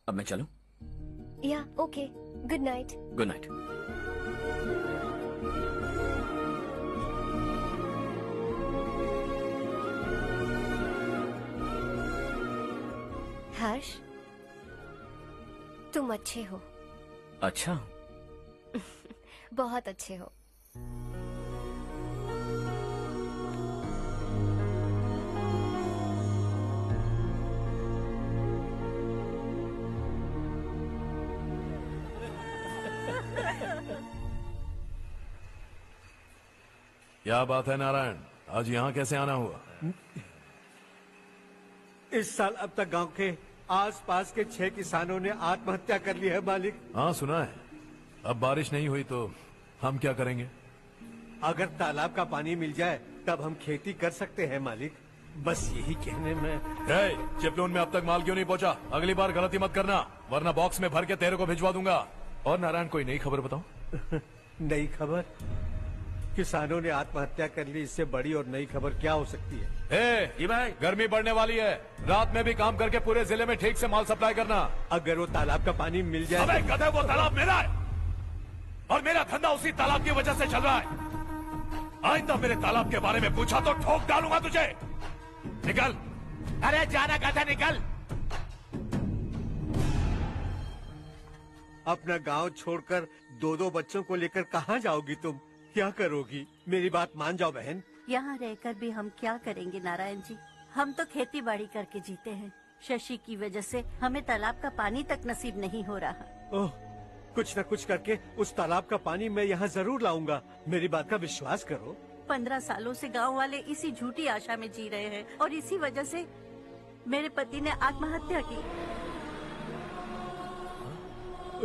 अब मैं चलूं? Yeah, okay. Good night. Good night. हर्ष, तुम अच्छे हो। अच्छा। बहुत अच्छे हो। क्या बात है नारायण, आज यहाँ कैसे आना हुआ? इस साल अब तक गांव के आसपास के 6 किसानों ने आत्महत्या कर ली है मालिक। हाँ सुना है। अब बारिश नहीं हुई तो हम क्या करेंगे? अगर तालाब का पानी मिल जाए तब हम खेती कर सकते हैं मालिक। बस यही कहने में। चिपलून में अब तक माल क्यों नहीं पहुँचा? अगली बार गलती मत करना, वरना बॉक्स में भर के तेरे को भिजवा दूंगा। और नारायण, कोई नई खबर बताओ। नई खबर? किसानों ने आत्महत्या कर ली, इससे बड़ी और नई खबर क्या हो सकती है? जी भाई, गर्मी बढ़ने वाली है, रात में भी काम करके पूरे जिले में ठीक से माल सप्लाई करना। अगर वो तालाब का पानी मिल जाए। अबे गधे, वो तालाब मेरा है और मेरा धंधा उसी तालाब की वजह से चल रहा है। आइंदा मेरे तालाब के बारे में पूछा तो ठोक डालूंगा तुझे। निकल। अरे जाना गधा, निकल। अपना गांव छोड़कर 2-2 बच्चों को लेकर कहाँ जाओगी तुम? क्या करोगी? मेरी बात मान जाओ बहन। यहाँ रहकर भी हम क्या करेंगे नारायण जी? हम तो खेती बाड़ी करके जीते हैं। शशि की वजह से हमें तालाब का पानी तक नसीब नहीं हो रहा। ओह, कुछ न कुछ करके उस तालाब का पानी मैं यहाँ जरूर लाऊंगा। मेरी बात का विश्वास करो। 15 सालों से गांव वाले इसी झूठी आशा में जी रहे हैं और इसी वजह से मेरे पति ने आत्महत्या की।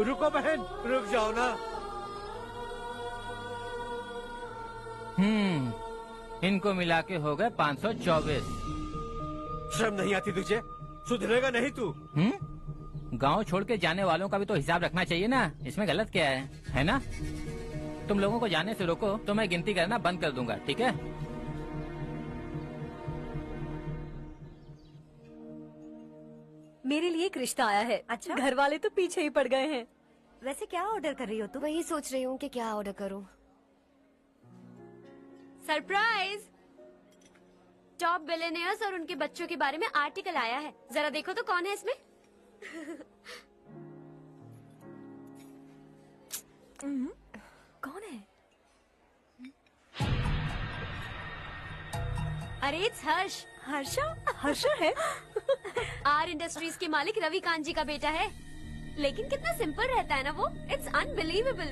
रुको बहन, रुक जाओ ना। इनको मिला के हो गए 524। शर्म नहीं आती तुझे? सुधरेगा नहीं तू? गांव छोड़ के जाने वालों का भी तो हिसाब रखना चाहिए ना, इसमें गलत क्या है ना? तुम लोगों को जाने से रोको तो मैं गिनती करना बंद कर दूंगा, ठीक है? मेरे लिए एक रिश्ता आया है। अच्छा, घर वाले तो पीछे ही पड़ गए हैं। वैसे क्या ऑर्डर कर रही हो तुम? वही सोच रही हूँ कि क्या ऑर्डर करूँ। सरप्राइज! टॉप बिलियनियर्स और उनके बच्चों के बारे में आर्टिकल आया है, जरा देखो तो कौन है इसमें। कौन है? अरे इट्स हर्ष। हर्षा है? आर इंडस्ट्रीज के मालिक रवि कांत जी का बेटा है। लेकिन कितना सिंपल रहता है ना वो, it's unbelievable.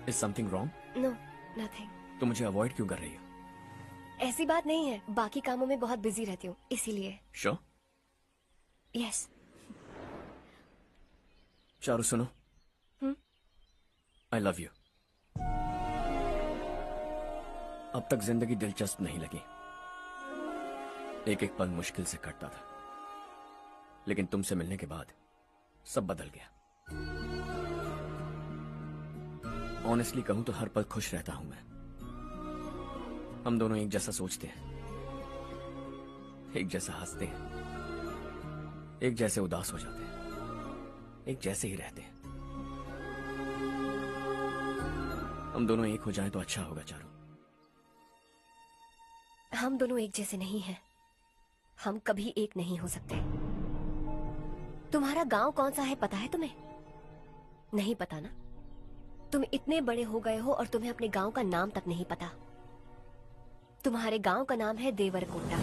Is something wrong? No nothing. तो मुझे अवॉइड क्यों कर रही हो? ऐसी बात नहीं है, बाकी कामों में बहुत बिजी रहती हूँ इसीलिए। Sure? यस। चारू सुनो। I love you. अब तक जिंदगी दिलचस्प नहीं लगी, एक एक पल मुश्किल से कटता था, लेकिन तुमसे मिलने के बाद सब बदल गया। ऑनेस्टली कहूं तो हर पल खुश रहता हूं मैं। हम दोनों एक जैसा सोचते हैं, एक जैसा हंसते हैं, एक जैसे उदास हो जाते हैं, एक जैसे ही रहते हैं। हम दोनों एक हो जाएं तो अच्छा होगा चारू। हम दोनों एक जैसे नहीं हैं। हम कभी एक नहीं हो सकते। तुम्हारा गांव कौन सा है पता है तुम्हें? नहीं पता ना? तुम इतने बड़े हो गए हो और तुम्हें अपने गांव का नाम तक नहीं पता। तुम्हारे गांव का नाम है देवरकोटा।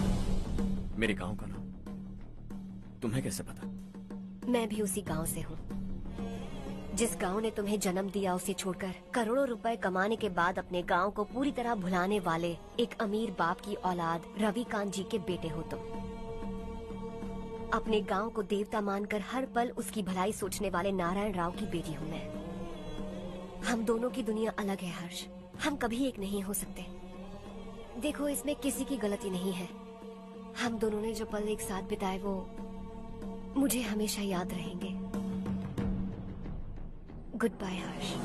मेरे गांव का नाम तुम्हें कैसे पता? मैं भी उसी गांव से हूँ। जिस गांव ने तुम्हें जन्म दिया उसे छोड़कर करोड़ों रुपए कमाने के बाद अपने गांव को पूरी तरह भुलाने वाले एक अमीर बाप की औलाद रवि कांत जी के बेटे हो तुम। अपने गांव को देवता मानकर हर पल उसकी भलाई सोचने वाले नारायण राव की बेटी हूँ मैं। हम दोनों की दुनिया अलग है हर्ष, हम कभी एक नहीं हो सकते। देखो इसमें किसी की गलती नहीं है। हम दोनों ने जो पल एक साथ बिताए वो मुझे हमेशा याद रहेंगे। गुड बाय हर्ष।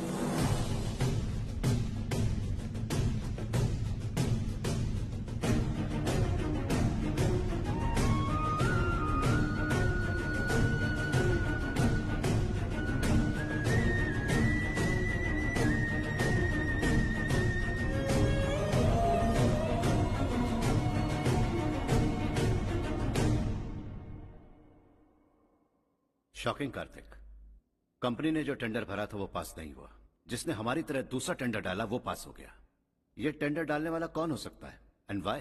शॉकिंग कार्तिक, कंपनी ने जो टेंडर भरा था वो पास नहीं हुआ। जिसने हमारी तरह दूसरा टेंडर डाला वो पास हो गया। ये टेंडर डालने वाला कौन हो सकता है एंड व्हाई?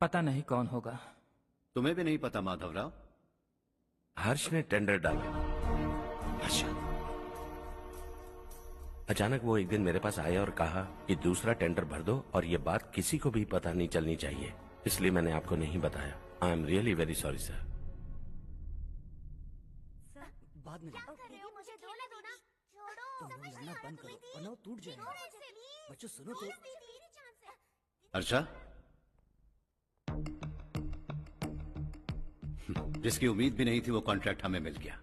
पता नहीं कौन होगा। तुम्हें भी नहीं पता माधवराव? हर्ष ने टेंडर डाला। अच्छा। अचानक वो एक दिन मेरे पास आया और कहा कि दूसरा टेंडर भर दो और ये बात किसी को भी पता नहीं चलनी चाहिए, इसलिए मैंने आपको नहीं बताया। I am really very sorry sir. बाद में मुझे धोने दो ना। छोड़ो। तुम लड़ना बंद करो वरना वो टूट जाएगा। बच्चों सुनो तो। अर्षा, जिसकी उम्मीद भी नहीं थी वो कॉन्ट्रैक्ट हमें मिल गया,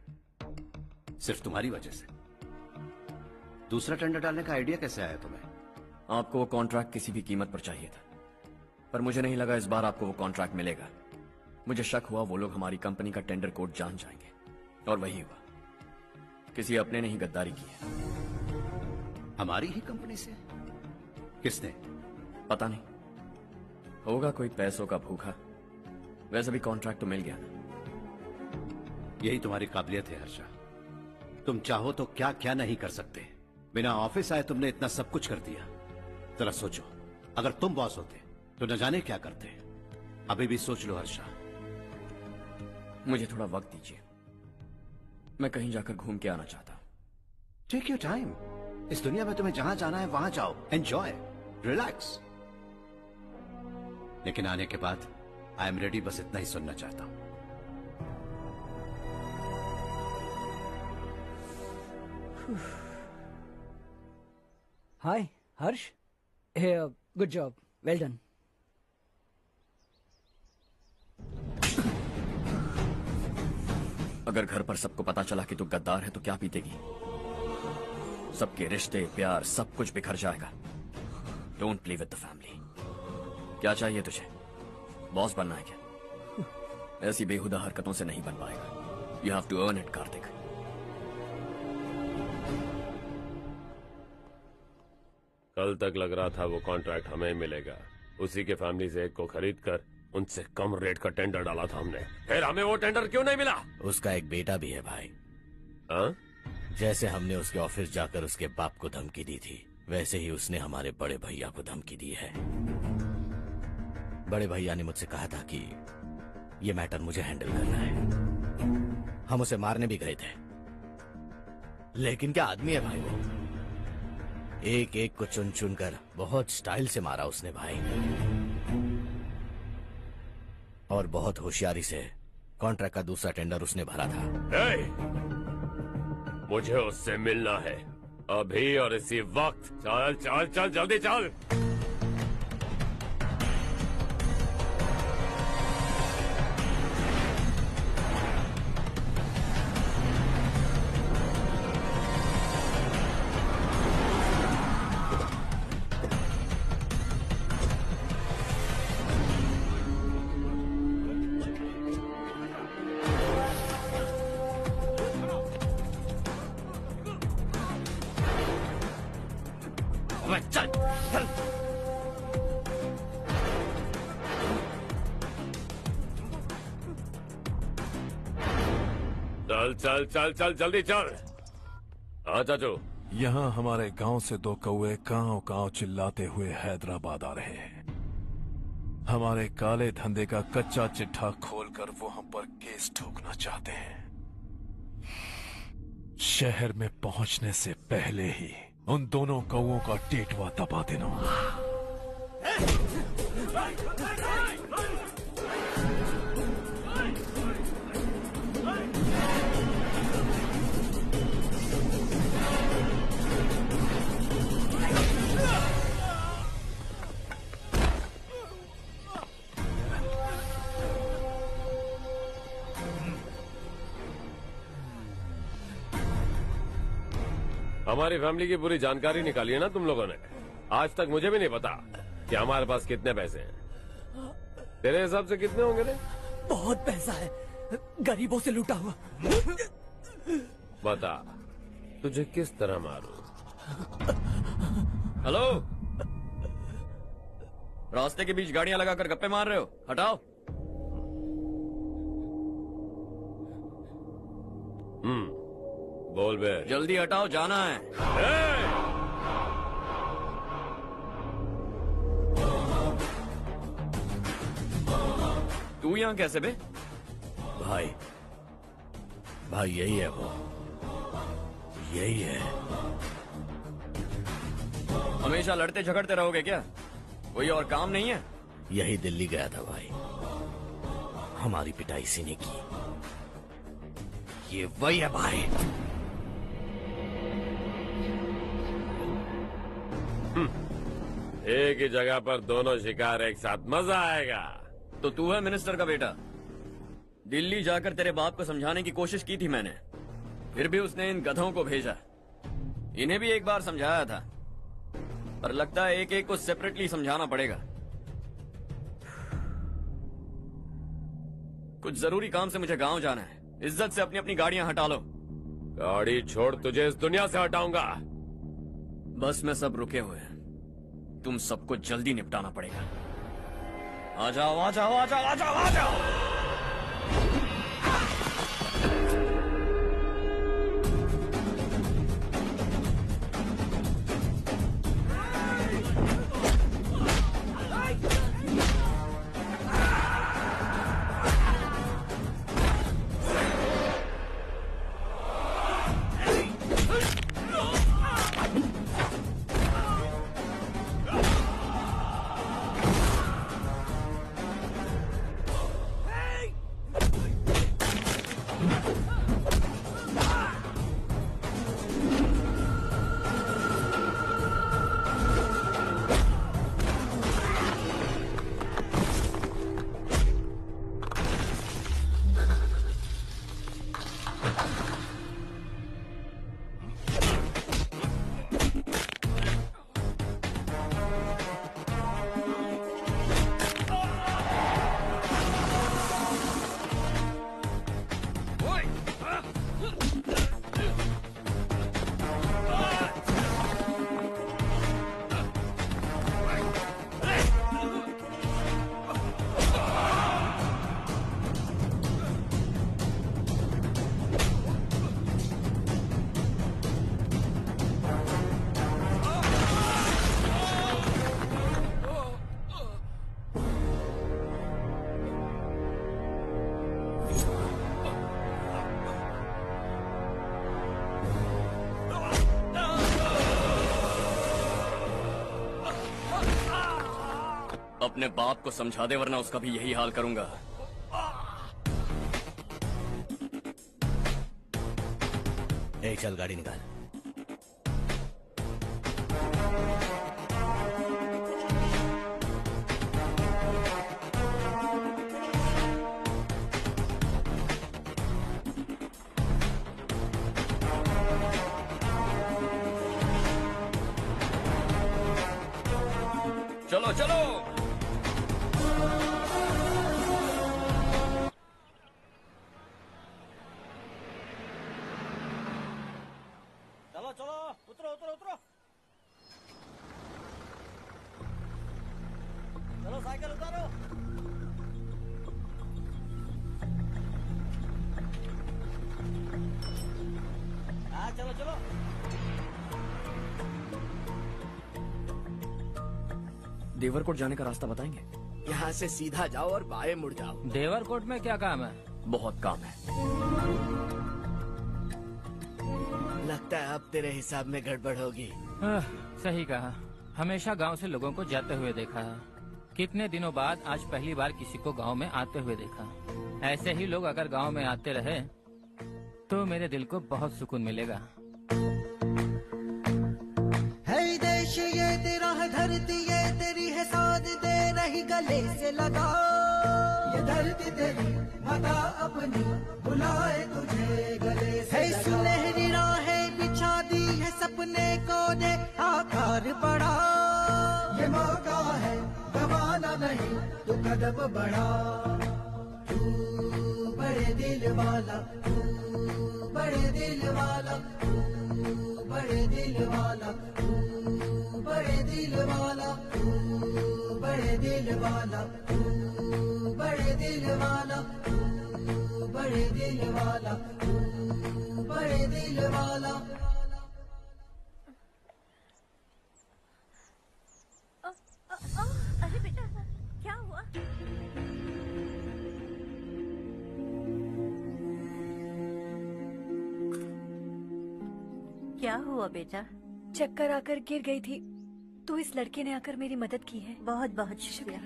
सिर्फ तुम्हारी वजह से। दूसरा टेंडर डालने का आइडिया कैसे आया तुम्हें? आपको वो कॉन्ट्रैक्ट किसी भी कीमत पर चाहिए था, पर मुझे नहीं लगा इस बार आपको वो कॉन्ट्रैक्ट मिलेगा। मुझे शक हुआ वो लोग हमारी कंपनी का टेंडर कोड जान जाएंगे, और वही हुआ। किसी अपने ने ही गद्दारी की है। हमारी ही कंपनी से? किसने? पता नहीं, होगा कोई पैसों का भूखा। वैसे भी कॉन्ट्रैक्ट तो मिल गया ना। यही तुम्हारी काबिलियत है हर्षा, तुम चाहो तो क्या क्या नहीं कर सकते। बिना ऑफिस आए तुमने इतना सब कुछ कर दिया। जरा सोचो, अगर तुम बॉस होते तो न जाने क्या करते। अभी भी सोच लो हर्षा। मुझे थोड़ा वक्त दीजिए, मैं कहीं जाकर घूम के आना चाहता हूं। Take your time. इस दुनिया में तुम्हें जहां जाना है वहां जाओ, एंजॉय, रिलैक्स। लेकिन आने के बाद आई एम रेडी, बस इतना ही सुनना चाहता हूं। हाय हर्ष, गुड जॉब, वेल डन। अगर घर पर सबको पता चला कि तू गद्दार है तो क्या पीतेगी? सबके रिश्ते, प्यार, सब कुछ बिखर जाएगा। Don't play with the family. क्या चाहिए तुझे? बॉस बनना है क्या? ऐसी बेहुदा हरकतों से नहीं बन पाएगा। You have to earn it Kartik. कल तक लग रहा था वो कॉन्ट्रैक्ट हमें मिलेगा। उसी के फैमिली से एक को खरीद कर उनसे कम रेट का टेंडर डाला था हमने, फिर हमें वो टेंडर क्यों नहीं मिला? उसका एक बेटा भी है भाई। हाँ? जैसे हमने उसके ऑफिस जाकर उसके बाप को धमकी दी थी, वैसे ही उसने हमारे बड़े भैया को धमकी दी है। बड़े भैया ने मुझसे कहा था कि ये मैटर मुझे हैंडल करना है। हम उसे मारने भी गए थे, लेकिन क्या आदमी है भाई वो। एक एक को चुन चुन कर बहुत स्टाइल से मारा उसने भाई, और बहुत होशियारी से कॉन्ट्रैक्ट का दूसरा टेंडर उसने भरा था। मुझे उससे मिलना है अभी और इसी वक्त। चल चल चल, जल्दी चल। चल चल चल चल, जल्दी चल। हाँ चाचू। यहाँ हमारे गांव से दो कौए कांव कांव चिल्लाते हुए हैदराबाद आ रहे हैं। हमारे काले धंधे का कच्चा चिट्ठा खोलकर वो हम पर केस ठोकना चाहते हैं। शहर में पहुंचने से पहले ही उन दोनों कौओं का टेटवा दबा देना। हमारी फैमिली की पूरी जानकारी निकाली है ना तुम लोगों ने। आज तक मुझे भी नहीं पता कि हमारे पास कितने पैसे हैं। तेरे हिसाब से कितने होंगे रे? बहुत पैसा है, गरीबों से लूटा हुआ। बता, तुझे किस तरह मारूं? हेलो, रास्ते के बीच गाड़ियां लगाकर गप्पे मार रहे हो? हटाओ। बोल बे। जल्दी हटाओ, जाना है। तू यहाँ कैसे बे? भाई भाई यही है वो, यही है। हमेशा लड़ते झगड़ते रहोगे क्या? कोई और काम नहीं है? यही दिल्ली गया था भाई, हमारी पिटाई इसी ने की। ये वही है भाई। एक ही जगह पर दोनों शिकार एक साथ, मजा आएगा। तो तू है मिनिस्टर का बेटा? दिल्ली जाकर तेरे बाप को समझाने की कोशिश की थी मैंने, फिर भी उसने इन गधों को भेजा। इन्हें भी एक बार समझाया था, पर लगता है एक एक को सेपरेटली समझाना पड़ेगा। कुछ जरूरी काम से मुझे गांव जाना है। इज्जत से अपनी अपनी गाड़ियां हटा लो। गाड़ी छोड़, तुझे इस दुनिया से हटाऊंगा। बस में सब रुके हुए हैं, तुम सबको जल्दी निपटाना पड़ेगा। आ जाओ आ जाओ आ जाओ आ जाओ आ जाओ। अपने बाप को समझा दे, वरना उसका भी यही हाल करूंगा। चल गाड़ी निकाल। चलो चलो। चलो चलो, उतरो उतरो उतरो। चलो साइकिल उतारो। हाँ चलो चलो। देवरकोट जाने का रास्ता बताएंगे? यहाँ से सीधा जाओ और बाएं मुड़ जाओ। देवरकोट में क्या काम है? बहुत काम है। लगता है अब तेरे हिसाब में गड़बड़ होगी। सही कहा। हमेशा गांव से लोगों को जाते हुए देखा है, कितने दिनों बाद आज पहली बार किसी को गांव में आते हुए देखा। ऐसे ही लोग अगर गांव में आते रहे तो मेरे दिल को बहुत सुकून मिलेगा। है देश ये तेरा है, धरती ये तेरी है, साथ दे रही गले से लगा। ये धरती तेरी माता अपनी बुलाए तुझे गले से लगा। सुनहरी राहें बिछा दी है, सपने को दे आकार बढ़ा। ये मौका है गवाना नहीं, तू कदम बढ़ा। तू बड़े दिल वाला, तू बड़े दिल वाला, तू बड़े दिल वाला, तू बड़े दिल वाला, तू बड़े दिल वाला, तू बड़े दिल वाला, तू बड़े दिल वाला, तू बड़े दिल वाला। अरे बेटा क्या हुआ? क्या हुआ बेटा? चक्कर आकर गिर गई थी तो इस लड़के ने आकर मेरी मदद की है। बहुत बहुत शुक्रिया।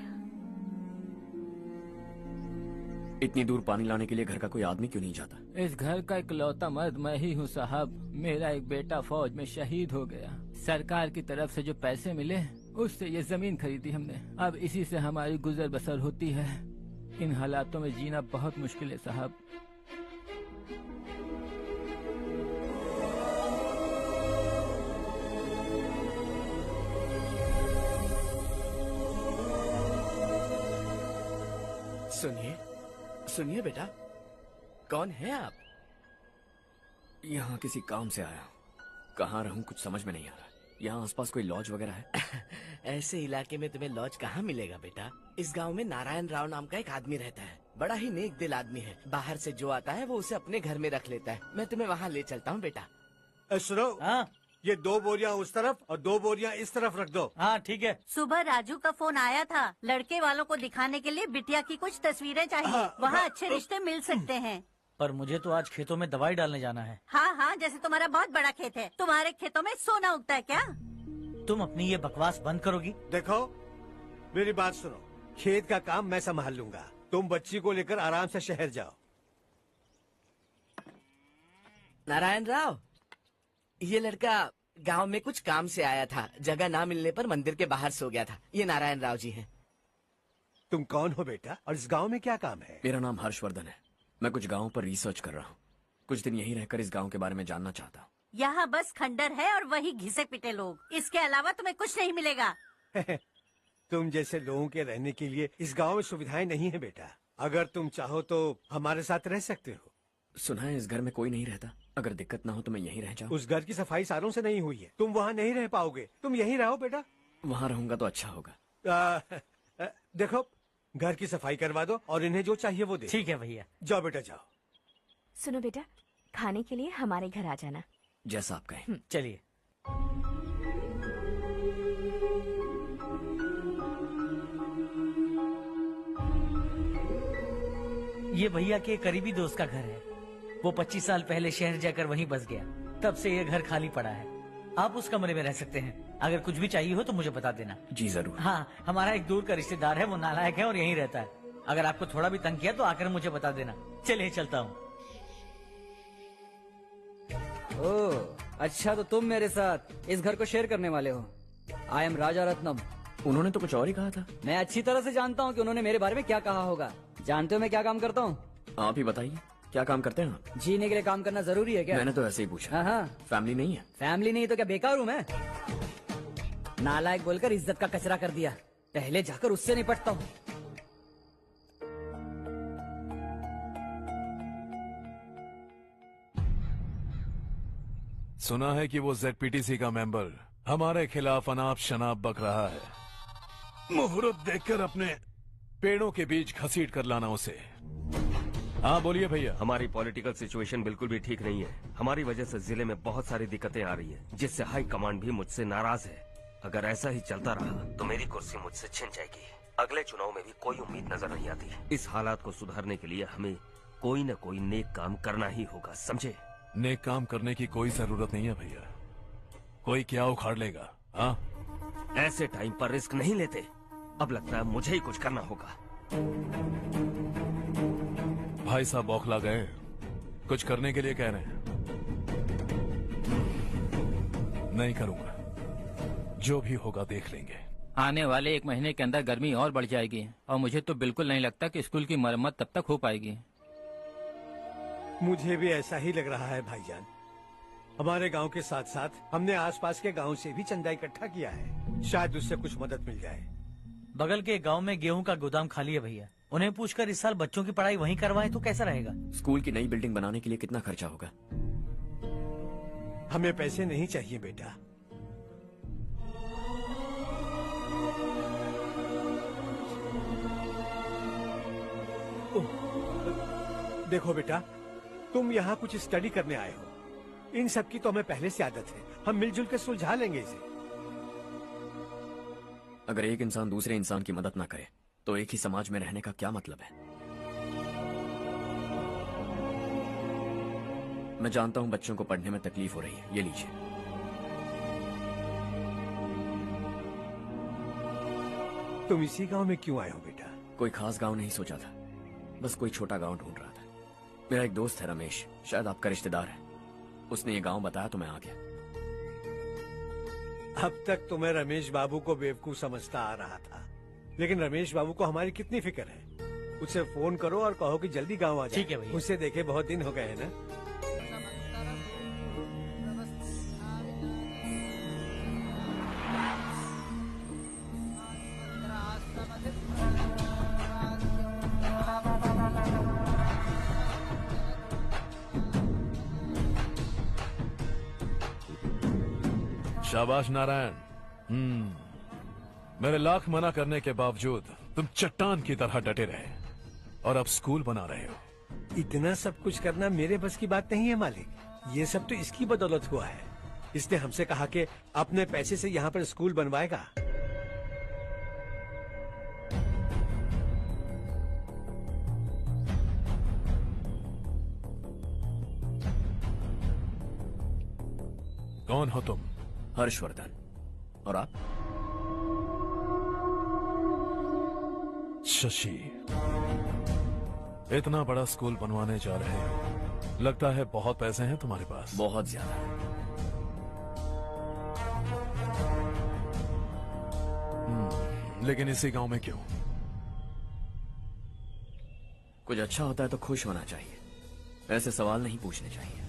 इतनी दूर पानी लाने के लिए घर का कोई आदमी क्यों नहीं जाता? इस घर का इकलौता मर्द मैं ही हूँ साहब। मेरा एक बेटा फौज में शहीद हो गया। सरकार की तरफ से जो पैसे मिले उससे ये जमीन खरीदी हमने। अब इसी से हमारी गुजर बसर होती है। इन हालातों में जीना बहुत मुश्किल है साहब। सुनिए सुनिए बेटा, कौन है आप? यहाँ किसी काम से आया हूँ। कहाँ रहूँ कुछ समझ में नहीं आ रहा। यहाँ आसपास कोई लॉज वगैरह है? ऐसे इलाके में तुम्हें लॉज कहाँ मिलेगा बेटा? इस गांव में नारायण राव नाम का एक आदमी रहता है, बड़ा ही नेक दिल आदमी है। बाहर से जो आता है वो उसे अपने घर में रख लेता है। मैं तुम्हें वहाँ ले चलता हूँ बेटा। सुनो, ये 2 बोरियां उस तरफ और 2 बोरियां इस तरफ रख दो। हाँ ठीक है। सुबह राजू का फोन आया था, लड़के वालों को दिखाने के लिए बिटिया की कुछ तस्वीरें चाहिए। वहाँ अच्छे रिश्ते मिल सकते हैं। पर मुझे तो आज खेतों में दवाई डालने जाना है। हाँ हाँ, जैसे तुम्हारा बहुत बड़ा खेत है, तुम्हारे खेतों में सोना उगता है क्या? तुम अपनी ये बकवास बंद करोगी? देखो मेरी बात सुनो, खेत का काम मैं संभाल लूंगा, तुम बच्ची को लेकर आराम से शहर जाओ। नारायण राव, ये लड़का गांव में कुछ काम से आया था, जगह ना मिलने पर मंदिर के बाहर सो गया था। ये नारायण राव जी हैं। तुम कौन हो बेटा और इस गांव में क्या काम है? मेरा नाम हर्षवर्धन है। मैं कुछ गाँव पर रिसर्च कर रहा हूँ। कुछ दिन यहीं रहकर इस गाँव के बारे में जानना चाहता हूँ। यहाँ बस खंडर है और वही घिसे पिटे लोग, इसके अलावा तुम्हें कुछ नहीं मिलेगा। तुम जैसे लोगों के रहने के लिए इस गांव में सुविधाएं नहीं है बेटा। अगर तुम चाहो तो हमारे साथ रह सकते हो। सुना है इस घर में कोई नहीं रहता। अगर दिक्कत ना हो तो मैं यहीं रह जाऊँ। उस घर की सफाई सालों से नहीं हुई है, तुम वहाँ नहीं रह पाओगे। तुम यहीं रहो बेटा। वहाँ रहूंगा तो अच्छा होगा। देखो, घर की सफाई करवा दो और इन्हें जो चाहिए वो दे। ठीक है भैया। जाओ बेटा जाओ। सुनो बेटा, खाने के लिए हमारे घर आ जाना। जैसा आप कहें। चलिए। ये भैया के करीबी दोस्त का घर है। वो 25 साल पहले शहर जाकर वहीं बस गया, तब से ये घर खाली पड़ा है। आप उस कमरे में रह सकते हैं। अगर कुछ भी चाहिए हो तो मुझे बता देना। जी जरूर। हाँ, हमारा एक दूर का रिश्तेदार है, वो नालायक है और यहीं रहता है। अगर आपको थोड़ा भी तंग किया तो आकर मुझे बता देना। चलिए चलता हूँ। ओह, अच्छा तो तुम मेरे साथ इस घर को शेयर करने वाले हो। आई एम राजा रत्नम। उन्होंने तो कुछ और ही कहा था। मैं अच्छी तरह से जानता हूँ कि उन्होंने मेरे बारे में क्या कहा होगा। जानते हो मैं क्या काम करता हूँ? आप ही बताइए, क्या काम करते हैं आप? जीने के लिए काम करना जरूरी है क्या? मैंने तो ऐसे ही पूछा। हाँ हाँ। फैमिली नहीं है? फैमिली नहीं तो क्या बेकार हूँ मैं? नालायक बोलकर इज्जत का कचरा कर दिया। पहले जाकर उससे निपटता हूँ। सुना है कि वो ZPTC का मेंबर हमारे खिलाफ अनाप शनाप बक रहा है। मुहूर्त देखकर अपने पेड़ों के बीच घसीट कर लाना उसे। हाँ बोलिए भैया। हमारी पॉलिटिकल सिचुएशन बिल्कुल भी ठीक नहीं है। हमारी वजह से जिले में बहुत सारी दिक्कतें आ रही है, जिससे हाई कमांड भी मुझसे नाराज है। अगर ऐसा ही चलता रहा तो मेरी कुर्सी मुझसे छिन जाएगी। अगले चुनाव में भी कोई उम्मीद नजर नहीं आती। इस हालात को सुधारने के लिए हमें कोई न कोई नेक काम करना ही होगा, समझे? नेक काम करने की कोई जरूरत नहीं है भैया। कोई क्या उखाड़ लेगा? हाँ, ऐसे टाइम पर रिस्क नहीं लेते। अब लगता है मुझे ही कुछ करना होगा। भाई साहब बौखला गए, कुछ करने के लिए कह रहे हैं। नहीं करूंगा, जो भी होगा देख लेंगे। आने वाले 1 महीने के अंदर गर्मी और बढ़ जाएगी और मुझे तो बिल्कुल नहीं लगता कि स्कूल की मरम्मत तब तक हो पाएगी। मुझे भी ऐसा ही लग रहा है भाईजान। हमारे गांव के साथ साथ हमने आसपास के गांव से भी चंदा इकट्ठा किया है, शायद उससे कुछ मदद मिल जाए। बगल के गांव में गेहूं का गोदाम खाली है भैया। उन्हें पूछकर इस साल बच्चों की पढ़ाई वहीं करवाएं तो कैसा रहेगा? स्कूल की नई बिल्डिंग बनाने के लिए कितना खर्चा होगा? हमें पैसे नहीं चाहिए बेटा। देखो बेटा, तुम यहाँ कुछ स्टडी करने आए हो। इन सब की तो हमें पहले से आदत है। हम मिलजुल के सुलझा लेंगे इसे। अगर एक इंसान दूसरे इंसान की मदद ना करे तो एक ही समाज में रहने का क्या मतलब है? मैं जानता हूं बच्चों को पढ़ने में तकलीफ हो रही है, ये लीजिए। तुम इसी गांव में क्यों आए हो बेटा? कोई खास गांव नहीं सोचा था, बस कोई छोटा गांव ढूंढ रहा था। मेरा एक दोस्त है रमेश, शायद आपका रिश्तेदार है। उसने ये गांव बताया तो मैं आ गया। अब तक तो मैं रमेश बाबू को बेवकूफ समझता आ रहा था, लेकिन रमेश बाबू को हमारी कितनी फिक्र है। उसे फोन करो और कहो कि जल्दी गांव आ जाए। ठीक है भैया। उसे देखे बहुत दिन हो गए हैं ना। शाबाश नारायण। मेरे लाख मना करने के बावजूद तुम चट्टान की तरह डटे रहे और अब स्कूल बना रहे हो। इतना सब कुछ करना मेरे बस की बात नहीं है मालिक। ये सब तो इसकी बदौलत हुआ है। इसने हमसे कहा कि अपने पैसे से यहाँ पर स्कूल बनवाएगा। कौन हो तुम? हर्षवर्धन। और आप? शशि। इतना बड़ा स्कूल बनवाने जा रहे हो, लगता है बहुत पैसे हैं तुम्हारे पास। बहुत ज्यादा। लेकिन इसी गांव में क्यों? कुछ अच्छा होता है तो खुश होना चाहिए, ऐसे सवाल नहीं पूछने चाहिए।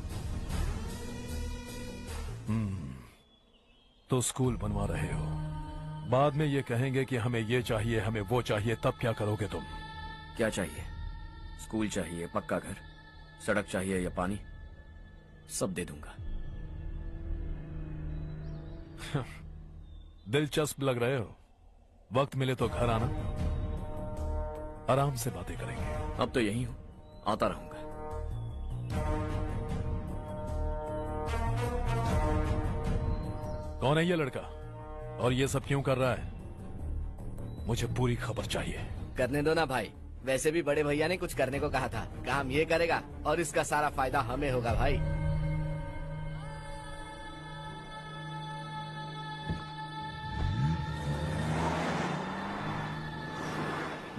तो स्कूल बनवा रहे हो, बाद में ये कहेंगे कि हमें ये चाहिए, हमें वो चाहिए, तब क्या करोगे तुम? क्या चाहिए? स्कूल चाहिए, पक्का घर, सड़क चाहिए या पानी, सब दे दूंगा। दिलचस्प लग रहे हो। वक्त मिले तो घर आना, आराम से बातें करेंगे। अब तो यही हूं, आता रहूंगा। कौन है ये लड़का और ये सब क्यों कर रहा है? मुझे पूरी खबर चाहिए। करने दो ना भाई, वैसे भी बड़े भैया ने कुछ करने को कहा था। काम ये करेगा और इसका सारा फायदा हमें होगा भाई।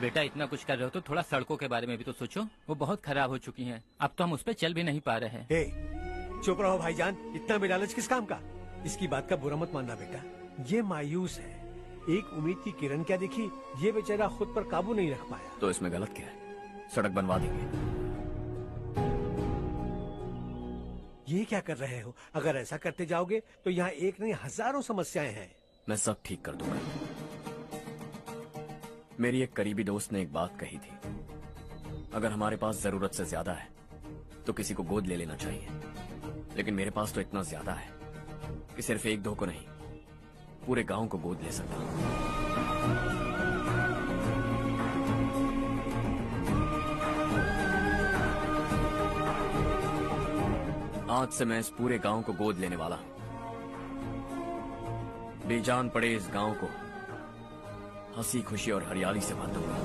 बेटा इतना कुछ कर रहे हो तो थोड़ा सड़कों के बारे में भी तो सोचो, वो बहुत खराब हो चुकी हैं। अब तो हम उस पर चल भी नहीं पा रहे हैं। चुप रहो भाईजान, इतना भी लालच किस काम का? इसकी बात का बुरा मत मानना बेटा, ये मायूस है। एक उम्मीद की किरण क्या दिखी, ये बेचारा खुद पर काबू नहीं रख पाया। तो इसमें गलत क्या है? सड़क बनवा देंगे। ये क्या कर रहे हो? अगर ऐसा करते जाओगे तो यहाँ एक नहीं हजारों समस्याएं हैं। मैं सब ठीक कर दूंगा। मेरी एक करीबी दोस्त ने एक बात कही थी, अगर हमारे पास जरूरत से ज्यादा है तो किसी को गोद ले लेना चाहिए, लेकिन मेरे पास तो इतना ज्यादा है कि सिर्फ एक दो को नहीं, पूरे गांव को गोद ले सकता हूं। आज से मैं इस पूरे गांव को गोद लेने वाला हूं। बेजान पड़े इस गांव को हंसी खुशी और हरियाली से भर दूंगा।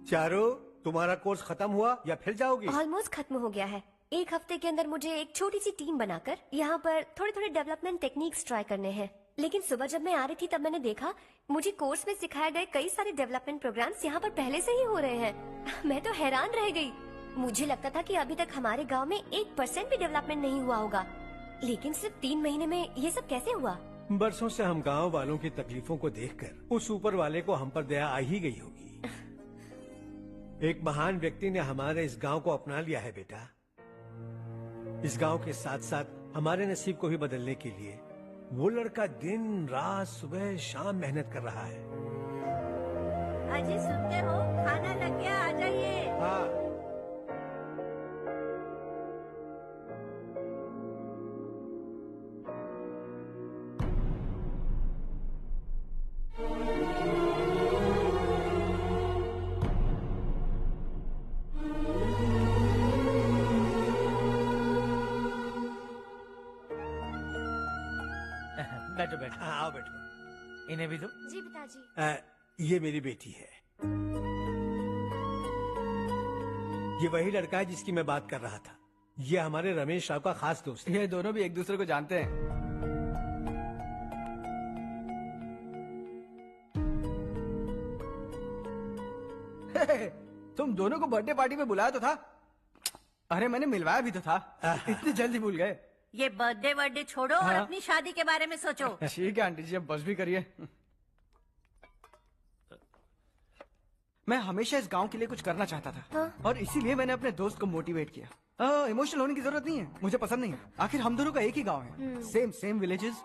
चारों, तुम्हारा कोर्स खत्म हुआ या फिर जाओगी? ऑलमोस्ट खत्म हो गया है। एक हफ्ते के अंदर मुझे एक छोटी सी टीम बनाकर यहाँ पर थोड़े थोड़े डेवलपमेंट टेक्निक्स ट्राई करने हैं। लेकिन सुबह जब मैं आ रही थी तब मैंने देखा मुझे कोर्स में सिखाए गए कई सारे डेवलपमेंट प्रोग्राम्स यहाँ पर पहले से ही हो रहे हैं। मैं तो हैरान रह गई। मुझे लगता था कि अभी तक हमारे गाँव में 1% भी डेवलपमेंट नहीं हुआ होगा, लेकिन सिर्फ 3 महीने में ये सब कैसे हुआ? बरसों से हम गांव वालों की तकलीफों को देखकर उस ऊपर वाले को हम पर दया आ ही गई होगी। एक महान व्यक्ति ने हमारे इस गांव को अपना लिया है बेटा। इस गांव के साथ साथ हमारे नसीब को भी बदलने के लिए वो लड़का दिन रात सुबह शाम मेहनत कर रहा है। अजी सुनते हो, खाना लग गया, आ जाइए। हाँ। बैठो बैठो। आओ बैठो। इन्हें भी दो। जी पिताजी। ये मेरी बेटी है। ये वही लड़का है जिसकी मैं बात कर रहा था। ये हमारे रमेश राव का खास दोस्त है। ये दोनों भी एक दूसरे को जानते हैं। तुम दोनों को बर्थडे पार्टी में बुलाया तो था। अरे मैंने मिलवाया भी तो था। इतनी जल्दी भूल गए। ये बर्थडे वर्डे छोड़ो और अपनी शादी के बारे में सोचो। ठीक है आंटी जी, अब बस भी करिए। मैं हमेशा इस गांव के लिए कुछ करना चाहता था। हाँ? और इसीलिए मैंने अपने दोस्त को मोटिवेट किया। इमोशनल होने की जरूरत नहीं है, मुझे पसंद नहीं है। आखिर हम दोनों का एक ही गांव है, सेम विलेजेस।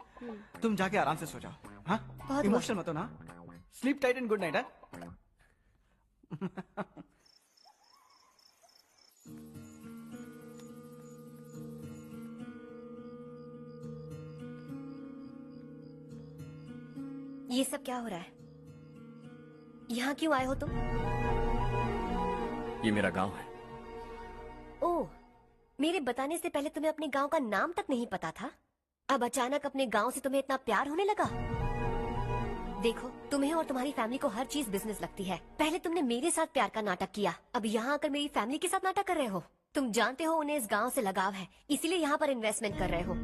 तुम जाके आराम से सो जाओ। हाँ, बहुत इमोशनल मत हो ना। Sleep tight and good night. ये सब क्या हो रहा है? यहाँ क्यों आए हो तुम? ये मेरा गांव है। ओह, मेरे बताने से पहले तुम्हें अपने गांव का नाम तक नहीं पता था? अब अचानक अपने गांव से तुम्हें इतना प्यार होने लगा? देखो, तुम्हें और तुम्हारी फैमिली को हर चीज बिजनेस लगती है। पहले तुमने मेरे साथ प्यार का नाटक किया, अब यहाँ आकर मेरी फैमिली के साथ नाटक कर रहे हो। तुम जानते हो उन्हें इस गांव से लगाव है, इसीलिए यहाँ पर इन्वेस्टमेंट कर रहे हो।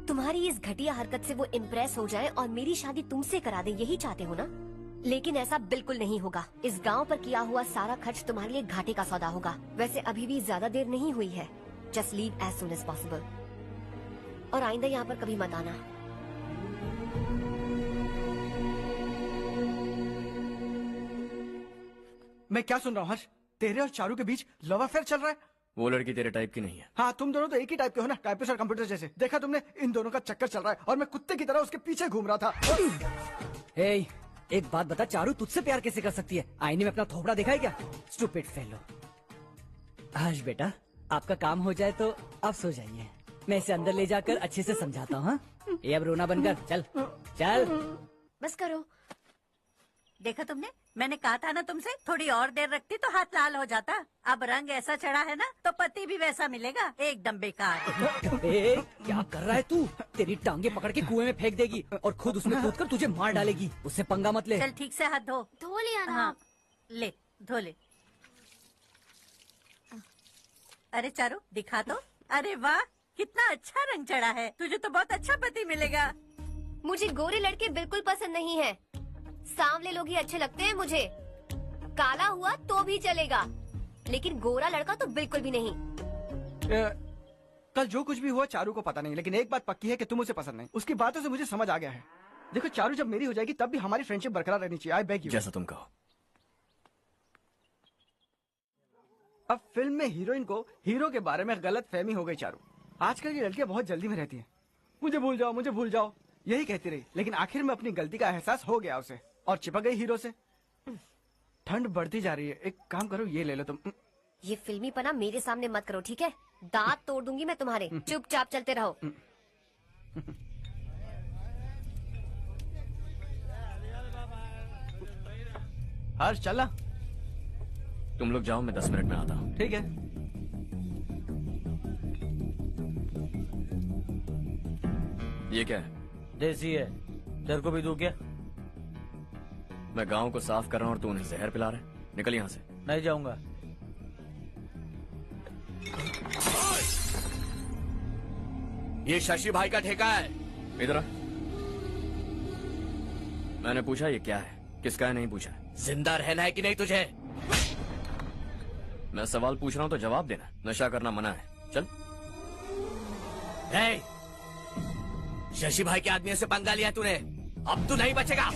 तुम्हारी इस घटिया हरकत से वो इम्प्रेस हो जाए और मेरी शादी तुमसे करा दे, यही चाहते हो ना? लेकिन ऐसा बिल्कुल नहीं होगा। इस गांव पर किया हुआ सारा खर्च तुम्हारे लिए घाटे का सौदा होगा। वैसे अभी भी ज्यादा देर नहीं हुई है। Just leave as soon as possible. और आइंदा यहाँ पर कभी मत आना। मैं क्या सुन रहा हूँ हर्ष? तेरे और चारू के बीच लव अफेयर चल रहा है? वो लड़की तेरे टाइप की नहीं है। हाँ, तुम दोनों तो एक ही टाइप के हो ना, टाइपिस्ट और कंप्यूटर जैसे। देखा तुमने, इन दोनों का चक्कर चल रहा है और मैं कुत्ते की तरह उसके पीछे घूम रहा था। हे, एक बात बता, चारू तुझसे प्यार कैसे कर सकती है? आईने में अपना थोबड़ा देखा है क्या? Stupid fellow. हर्ष बेटा, आपका काम हो जाए तो आप सो जाइए। मैं इसे अंदर ले जाकर अच्छे से समझाता हूँ। ये अब रोना बनकर चल चल। बस करो। देखा तुमने, मैंने कहा था ना तुमसे, थोड़ी और देर रखती तो हाथ लाल हो जाता। अब रंग ऐसा चढ़ा है ना तो पति भी वैसा मिलेगा। एकदम बेकार। क्या कर रहा है तू? तेरी टांगे पकड़ के कुएं में फेंक देगी और खुद उसमें कूदकर तुझे मार डालेगी। उससे पंगा मत ले। चल ठीक से हाथ धो। धो लिया ना? हाँ, ले धो ले। अरे चारू, दिखा तो। अरे वाह, कितना अच्छा रंग चढ़ा है। तुझे तो बहुत अच्छा पति मिलेगा। मुझे गोरे लड़के बिल्कुल पसंद नहीं है। सांवले लोग ही अच्छे लगते हैं मुझे। काला हुआ तो भी चलेगा, लेकिन गोरा लड़का तो बिल्कुल भी नहीं। कल जो कुछ भी हुआ चारू को पता नहीं, लेकिन एक बात पक्की है कि तुम उसे पसंद नहीं। उसकी बातों से मुझे समझ आ गया है। देखो चारू जब मेरी हो जाएगी तब भी हमारी फ्रेंडशिप बरकरार रहनी चाहिए। I beg you. जैसा तुम कहो। अब फिल्म में हीरोइन को हीरो के बारे में गलत फहमी हो गई चारू। आजकल की लड़कियां बहुत जल्दी में रहती हैं। मुझे भूल जाओ, मुझे भूल जाओ, यही कहती रही। लेकिन आखिर में अपनी गलती का एहसास हो गया उसे और चिपक गई हीरो से। ठंड बढ़ती जा रही है, एक काम करो, ये ले लो तुम। ये फिल्मी पना मेरे सामने मत करो, ठीक है? दांत तोड़ दूंगी मैं तुम्हारे। चुपचाप चलते रहो। हर्ष चलना। तुम लोग जाओ, मैं 10 मिनट में आता हूँ। ठीक है। ये क्या है? देसी है। तेरे को भी दूं क्या? मैं गांव को साफ कर रहा हूँ और तू उन्हें जहर पिला रहा है। निकल यहाँ से। नहीं जाऊंगा। ये शशि भाई का ठेका है। इधर आ। मैंने पूछा ये क्या है, किसका है नहीं पूछा। जिंदा रहना है कि नहीं तुझे? मैं सवाल पूछ रहा हूँ तो जवाब देना। नशा करना मना है। चल। हे, शशि भाई के आदमी से पंगा लिया तूने, अब तू नहीं बचेगा।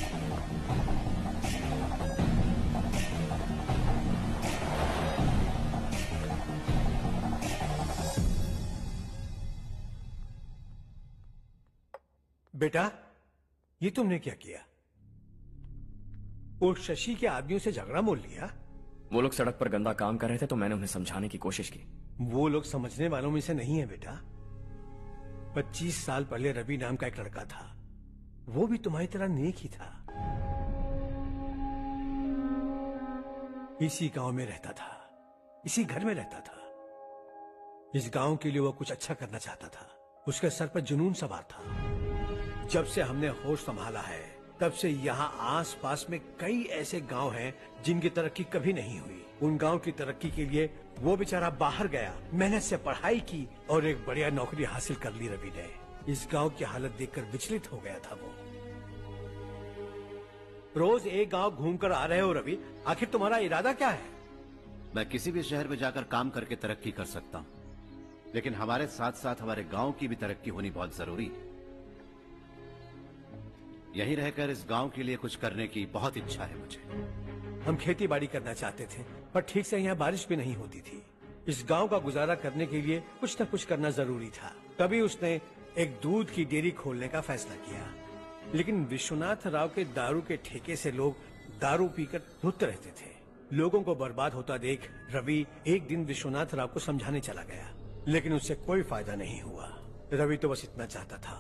बेटा, ये तुमने क्या किया? उस शशि के आदमियों से झगड़ा मोल लिया? वो लोग सड़क पर गंदा काम कर रहे थे तो मैंने उन्हें समझाने की कोशिश की। वो लोग समझने वालों में से नहीं है बेटा। 25 साल पहले रवि नाम का एक लड़का था, वो भी तुम्हारी तरह नेक ही था। इसी गांव में रहता था, इसी घर में रहता था। इस गांव के लिए वो कुछ अच्छा करना चाहता था। उसके सर पर जुनून सवार था। जब से हमने होश संभाला है तब से यहाँ आस पास में कई ऐसे गांव हैं जिनकी तरक्की कभी नहीं हुई। उन गांव की तरक्की के लिए वो बेचारा बाहर गया, मेहनत से पढ़ाई की और एक बढ़िया नौकरी हासिल कर ली रवि ने। इस गांव की हालत देखकर विचलित हो गया था वो। रोज एक गांव घूमकर आ रहे हो रवि, आखिर तुम्हारा इरादा क्या है? मैं किसी भी शहर में जाकर काम करके तरक्की कर सकता हूँ, लेकिन हमारे साथ साथ हमारे गांव की भी तरक्की होनी बहुत जरूरी है। यहीं रहकर इस गांव के लिए कुछ करने की बहुत इच्छा है मुझे। हम खेती बाड़ी करना चाहते थे, पर ठीक से यहाँ बारिश भी नहीं होती थी। इस गांव का गुजारा करने के लिए कुछ न कुछ करना जरूरी था। तभी उसने एक दूध की डेयरी खोलने का फैसला किया। लेकिन विश्वनाथ राव के दारू के ठेके से लोग दारू पीकर धुत रहते थे। लोगों को बर्बाद होता देख रवि एक दिन विश्वनाथ राव को समझाने चला गया, लेकिन उससे कोई फायदा नहीं हुआ। रवि तो बस इतना चाहता था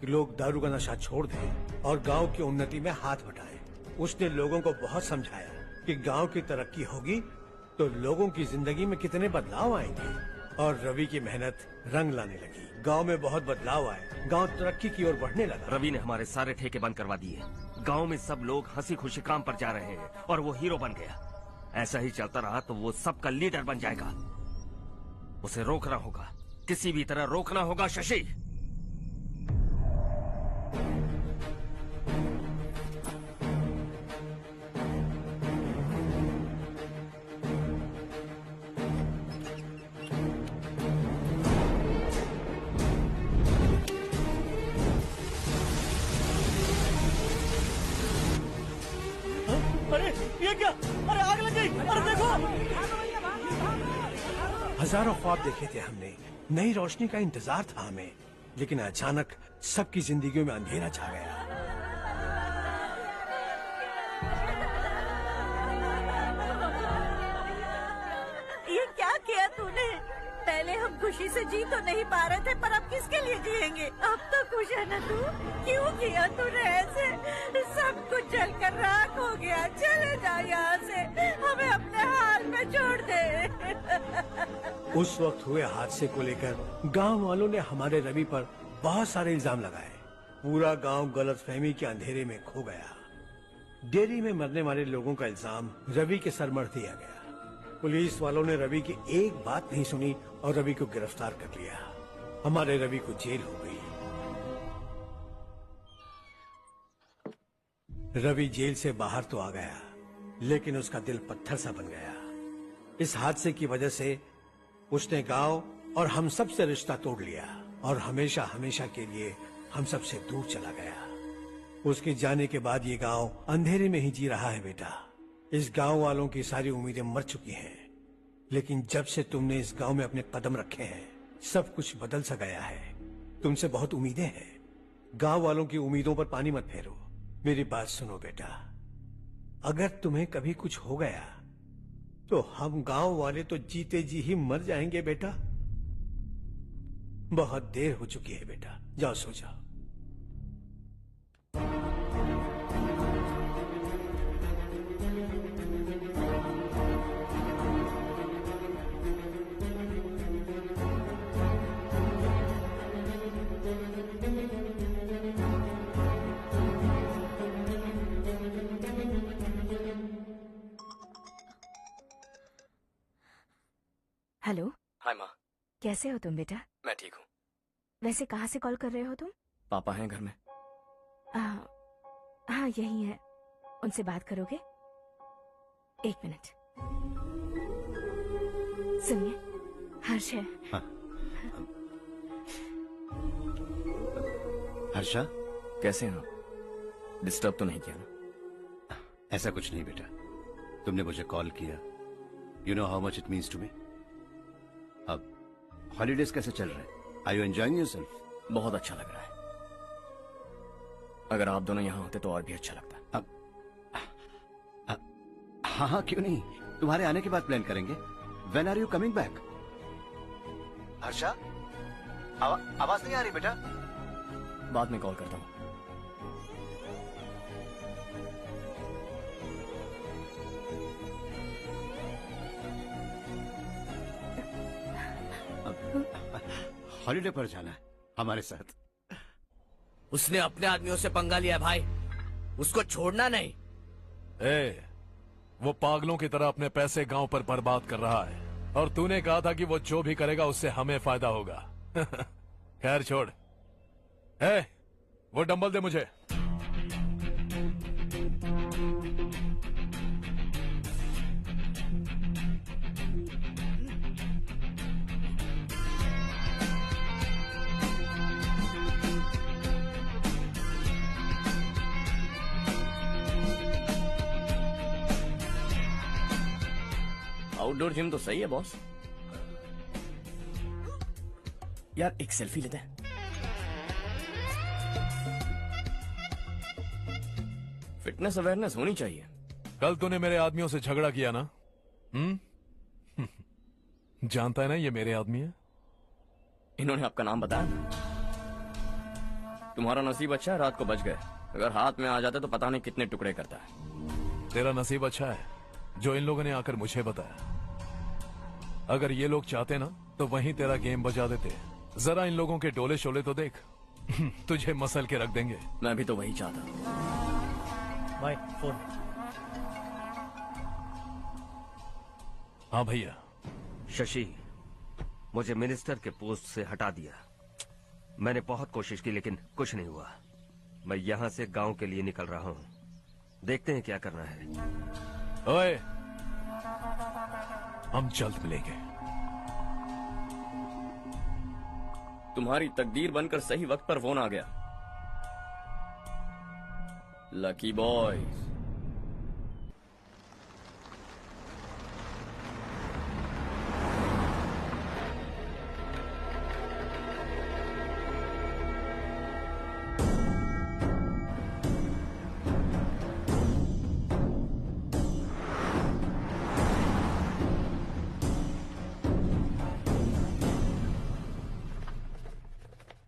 कि लोग दारू का नशा छोड़ दें और गांव की उन्नति में हाथ बटाएं। उसने लोगों को बहुत समझाया कि गांव की तरक्की होगी तो लोगों की जिंदगी में कितने बदलाव आएंगे, और रवि की मेहनत रंग लाने लगी। गांव में बहुत बदलाव आए, गांव तरक्की की ओर बढ़ने लगा। रवि ने हमारे सारे ठेके बंद करवा दिए। गांव में सब लोग हंसी खुशी काम पर जा रहे हैं और वो हीरो बन गया। ऐसा ही चलता रहा तो वो सबका लीडर बन जाएगा। उसे रोकना होगा, किसी भी तरह रोकना होगा शशि। अरे ये क्या? अरे आग लग गई! अरे देखो! हजारों ख्वाब देखे थे हमने, नई रोशनी का इंतजार था हमें, लेकिन अचानक सबकी जिंदगियों में अंधेरा छा गया। ये क्या किया तूने? पहले हम खुशी से जी तो नहीं पा रहे थे, पर अब किसके लिए जिएंगे? अब तो खुश है ना तू? क्यों किया तूने ऐसे? सब कुछ जलकर राख हो गया। चले जा यहाँ से, हमें अपने हाल में छोड़ दे। उस वक्त हुए हादसे को लेकर गांव वालों ने हमारे रवि पर बहुत सारे इल्जाम लगाए। पूरा गांव गलतफहमी के अंधेरे में खो गया। डेयरी में मरने वाले लोगों का इल्जाम रवि के सर मढ़ दिया गया। पुलिस वालों ने रवि की एक बात नहीं सुनी और रवि को गिरफ्तार कर लिया। हमारे रवि को जेल हो गई। रवि जेल से बाहर तो आ गया, लेकिन उसका दिल पत्थर सा बन गया। इस हादसे की वजह से उसने गांव और हम सब से रिश्ता तोड़ लिया और हमेशा हमेशा के लिए हम सब से दूर चला गया। उसके जाने के बाद ये गांव अंधेरे में ही जी रहा है बेटा। इस गांव वालों की सारी उम्मीदें मर चुकी हैं, लेकिन जब से तुमने इस गांव में अपने कदम रखे हैं, सब कुछ बदल सा गया है। तुमसे बहुत उम्मीदें हैं। गांव वालों की उम्मीदों पर पानी मत फेरो। मेरी बात सुनो बेटा, अगर तुम्हें कभी कुछ हो गया तो हम गांव वाले तो जीते जी ही मर जाएंगे बेटा। बहुत देर हो चुकी है बेटा, जाओ सो जाओ। हेलो। हाय माँ। कैसे हो तुम बेटा? मैं ठीक हूँ। वैसे कहाँ से कॉल कर रहे हो तुम? पापा हैं घर में। हाँ यही है। उनसे बात करोगे? एक मिनट सुनिए, हर्ष है। हाँ। हर्षा, कैसे हैं आप? डिस्टर्ब तो नहीं किया ना? ऐसा कुछ नहीं बेटा, तुमने मुझे कॉल किया। You know how much it means to me. अब हॉलीडेज कैसे चल रहे हैं? Are you enjoying yourself? बहुत अच्छा लग रहा है। अगर आप दोनों यहाँ होते तो और भी अच्छा लगता। हाँ हाँ, क्यों नहीं, तुम्हारे आने के बाद प्लान करेंगे। When are you coming back? Harsha, आवाज नहीं आ रही बेटा। बाद में कॉल करता हूँ। हॉलीडे पर जाना है हमारे साथ। उसने अपने आदमियों से पंगा लिया भाई, उसको छोड़ना नहीं। वो पागलों की तरह अपने पैसे गांव पर बर्बाद कर रहा है, और तूने कहा था कि वो जो भी करेगा उससे हमें फायदा होगा। खैर छोड़। वो डंबल दे मुझे। आउटडोर जिम तो सही है बॉस। यार एक सेल्फी लेते हैं। फिटनेस अवेयरनेस होनी चाहिए। कल तूने मेरे आदमियों से झगड़ा किया ना? जानता है ना ये मेरे आदमी है। इन्होंने आपका नाम बताया? तुम्हारा नसीब अच्छा है रात को बच गए, अगर हाथ में आ जाते तो पता नहीं कितने टुकड़े करता है। तेरा नसीब अच्छा है जो इन लोगों ने आकर मुझे बताया। अगर ये लोग चाहते ना तो वहीं तेरा गेम बजा देते। जरा इन लोगों के डोले शोले तो देख। तुझे मसल के रख देंगे। मैं भी तो वही चाहता हूँ। भाई फोन। हाँ भैया। शशि, मुझे मिनिस्टर के पोस्ट से हटा दिया। मैंने बहुत कोशिश की लेकिन कुछ नहीं हुआ। मैं यहाँ से गांव के लिए निकल रहा हूँ। देखते हैं क्या करना है। ओए, हम जल्द मिलेंगे। तुम्हारी तकदीर बनकर सही वक्त पर फोन आ गया। Lucky boys.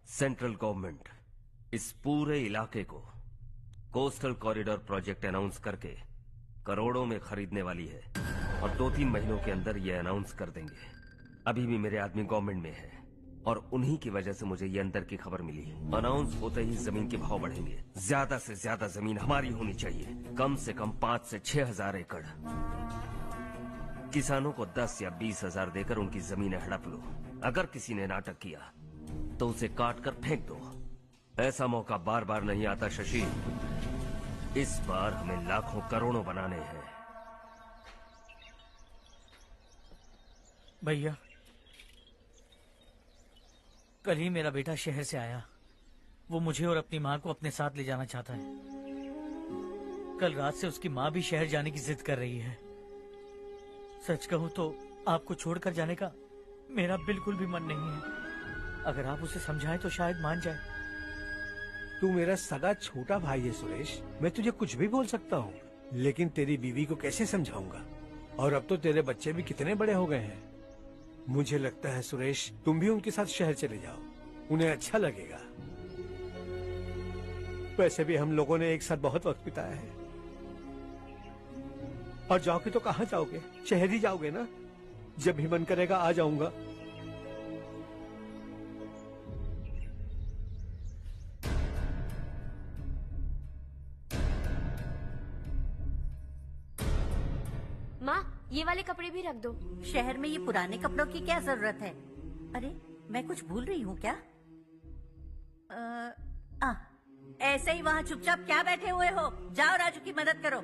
सेंट्रल गवर्नमेंट इस पूरे इलाके को कोस्टल कॉरिडोर प्रोजेक्ट अनाउंस करके करोड़ों में खरीदने वाली है और 2-3 महीनों के अंदर ये अनाउंस कर देंगे। अभी भी मेरे आदमी गवर्नमेंट में है और उन्हीं की वजह से मुझे ये अंदर की खबर मिली। अनाउंस होते ही जमीन के भाव बढ़ेंगे। ज्यादा से ज्यादा जमीन हमारी होनी चाहिए, कम से कम 5 से 6 हजार एकड़। किसानों को 10 या 20 हजार देकर उनकी जमीनें हड़प लो। अगर किसी ने नाटक किया तो उसे काट कर फेंक दो। ऐसा मौका बार बार नहीं आता शशि। इस बार हमें लाखों करोड़ों बनाने हैं। भैया, कल ही मेरा बेटा शहर से आया। वो मुझे और अपनी माँ को अपने साथ ले जाना चाहता है। कल रात से उसकी माँ भी शहर जाने की जिद कर रही है। सच कहूँ तो आपको छोड़कर जाने का मेरा बिल्कुल भी मन नहीं है। अगर आप उसे समझाएं तो शायद मान जाए। तू मेरा सगा छोटा भाई है सुरेश, मैं तुझे कुछ भी बोल सकता हूँ, लेकिन तेरी बीवी को कैसे समझाऊंगा? और अब तो तेरे बच्चे भी कितने बड़े हो गए हैं। मुझे लगता है सुरेश, तुम भी उनके साथ शहर चले जाओ, उन्हें अच्छा लगेगा। वैसे भी हम लोगों ने एक साथ बहुत वक्त बिताया है। और जाओगे तो कहाँ जाओगे? शहर ही जाओगे ना? जब भी मन करेगा आ जाऊंगा। माँ, ये वाले कपड़े भी रख दो। शहर में ये पुराने कपड़ों की क्या जरूरत है? अरे, मैं कुछ भूल रही हूँ क्या? ऐसे ही वहाँ चुपचाप क्या बैठे हुए हो? जाओ राजू की मदद करो।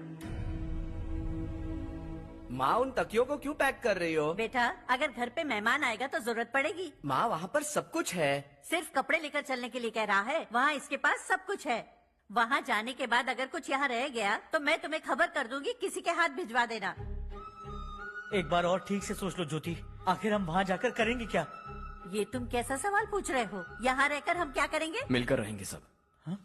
माँ, उन तकियों को क्यों पैक कर रही हो? बेटा, अगर घर पे मेहमान आएगा तो जरूरत पड़ेगी। माँ, वहाँ पर सब कुछ है। सिर्फ कपड़े लेकर चलने के लिए कह रहा है? वहाँ इसके पास सब कुछ है। वहाँ जाने के बाद अगर कुछ यहाँ रह गया तो मैं तुम्हें खबर कर दूंगी, किसी के हाथ भिजवा देना। एक बार और ठीक से सोच लो ज्योति, आखिर हम वहाँ जाकर करेंगे क्या? ये तुम कैसा सवाल पूछ रहे हो? यहाँ रहकर हम क्या करेंगे? मिलकर रहेंगे सब। हाँ?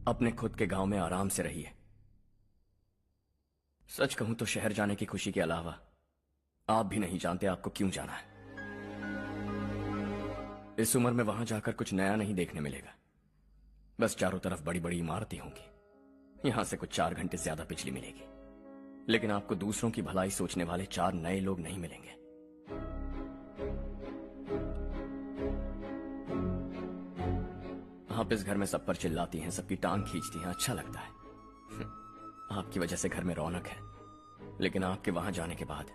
अपने खुद के गांव में आराम से रहिए। सच कहूं तो शहर जाने की खुशी के अलावा आप भी नहीं जानते आपको क्यों जाना है। इस उम्र में वहां जाकर कुछ नया नहीं देखने मिलेगा। बस चारों तरफ बड़ी बड़ी इमारतें होंगी। यहां से कुछ 4 घंटे ज्यादा बिजली मिलेगी, लेकिन आपको दूसरों की भलाई सोचने वाले 4 नए लोग नहीं मिलेंगे। आप इस घर में सब पर चिल्लाती हैं, सबकी टांग खींचती हैं, अच्छा लगता है। आपकी वजह से घर में रौनक है, लेकिन आपके वहां जाने के बाद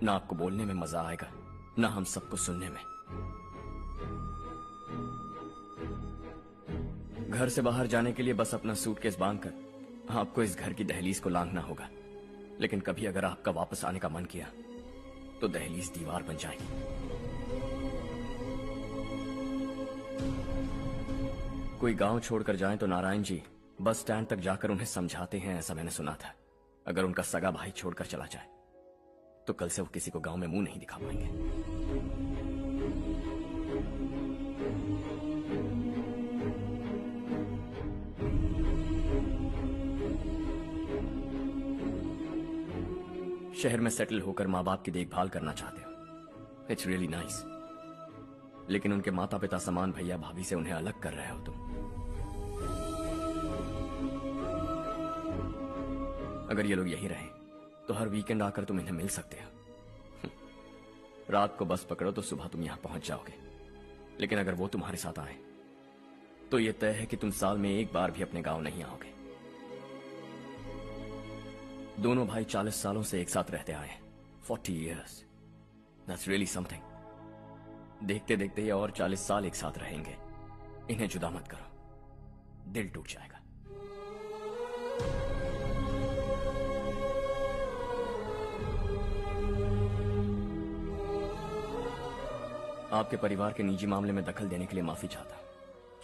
ना आपको बोलने में मजा आएगा, ना हम सबको सुनने में। घर से बाहर जाने के लिए बस अपना सूटकेस बांधकर आपको इस घर की दहलीज को लांघना होगा। लेकिन कभी अगर आपका वापस आने का मन किया तो दहलीज दीवार बन जाएगी। कोई गांव छोड़कर जाएं तो नारायण जी बस स्टैंड तक जाकर उन्हें समझाते हैं, ऐसा मैंने सुना था। अगर उनका सगा भाई छोड़कर चला जाए तो कल से वो किसी को गांव में मुंह नहीं दिखा पाएंगे। शहर में सेटल होकर माँ बाप की देखभाल करना चाहते हो, इट्स रियली नाइस। लेकिन उनके माता पिता समान भैया भाभी से उन्हें अलग कर रहे हो तुम। अगर ये लोग यहीं रहें तो हर वीकेंड आकर तुम इन्हें मिल सकते हो। रात को बस पकड़ो तो सुबह तुम यहां पहुंच जाओगे। लेकिन अगर वो तुम्हारे साथ आए तो ये तय है कि तुम साल में एक बार भी अपने गांव नहीं आओगे। दोनों भाई 40 सालों से एक साथ रहते आए, 40 years, that's really something। देखते देखते ये और 40 साल एक साथ रहेंगे। इन्हें जुदा मत करो, दिल टूट जाएगा। आपके परिवार के निजी मामले में दखल देने के लिए माफी चाहता।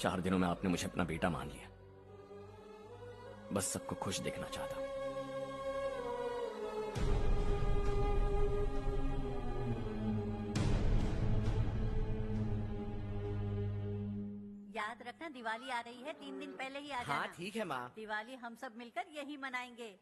4 दिनों में आपने मुझे अपना बेटा मान लिया। बस सबको खुश देखना चाहता। याद रखना दिवाली आ रही है, 3 दिन पहले ही आ जाना। हाँ ठीक है माँ। दिवाली हम सब मिलकर यही मनाएंगे।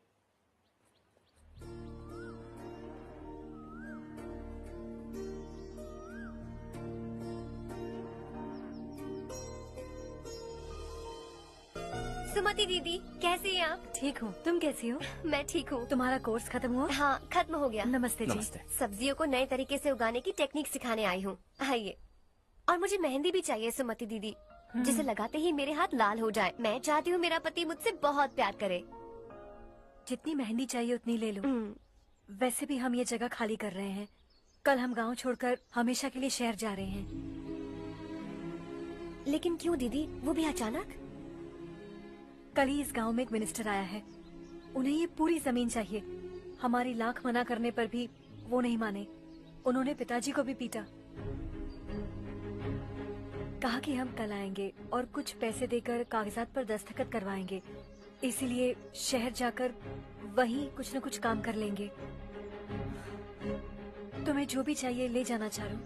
सुमति दीदी, कैसी हैं आप? ठीक हूँ, तुम कैसी हो? मैं ठीक हूँ। तुम्हारा कोर्स खत्म हुआ? हाँ, खत्म हो गया। नमस्ते जी। नमस्ते। सब्जियों को नए तरीके से उगाने की टेक्निक सिखाने आई हूँ। आइए। और मुझे मेहंदी भी चाहिए सुमति दीदी, जिसे लगाते ही मेरे हाथ लाल हो जाए। मैं चाहती हूँ मेरा पति मुझसे बहुत प्यार करे। जितनी मेहंदी चाहिए उतनी ले लो। वैसे भी हम ये जगह खाली कर रहे हैं। कल हम गांव छोड़कर हमेशा के लिए शहर जा रहे हैं। लेकिन क्यों दीदी, वो भी अचानक? कल ही इस गांव में एक मिनिस्टर आया है। उन्हें ये पूरी जमीन चाहिए। हमारी लाख मना करने पर भी वो नहीं माने। उन्होंने पिताजी को भी पीटा। कहा कि हम कल आएंगे और कुछ पैसे देकर कागजात पर दस्तखत करवाएंगे। इसीलिए शहर जाकर वहीं कुछ न कुछ काम कर लेंगे। तुम्हें जो भी चाहिए ले जाना चारू।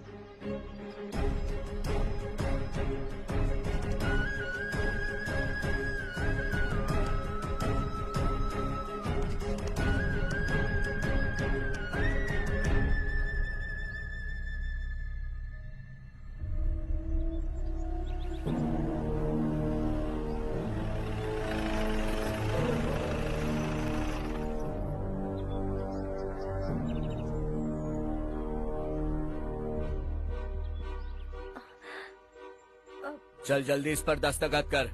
चल जल्दी इस पर दस्तखत कर।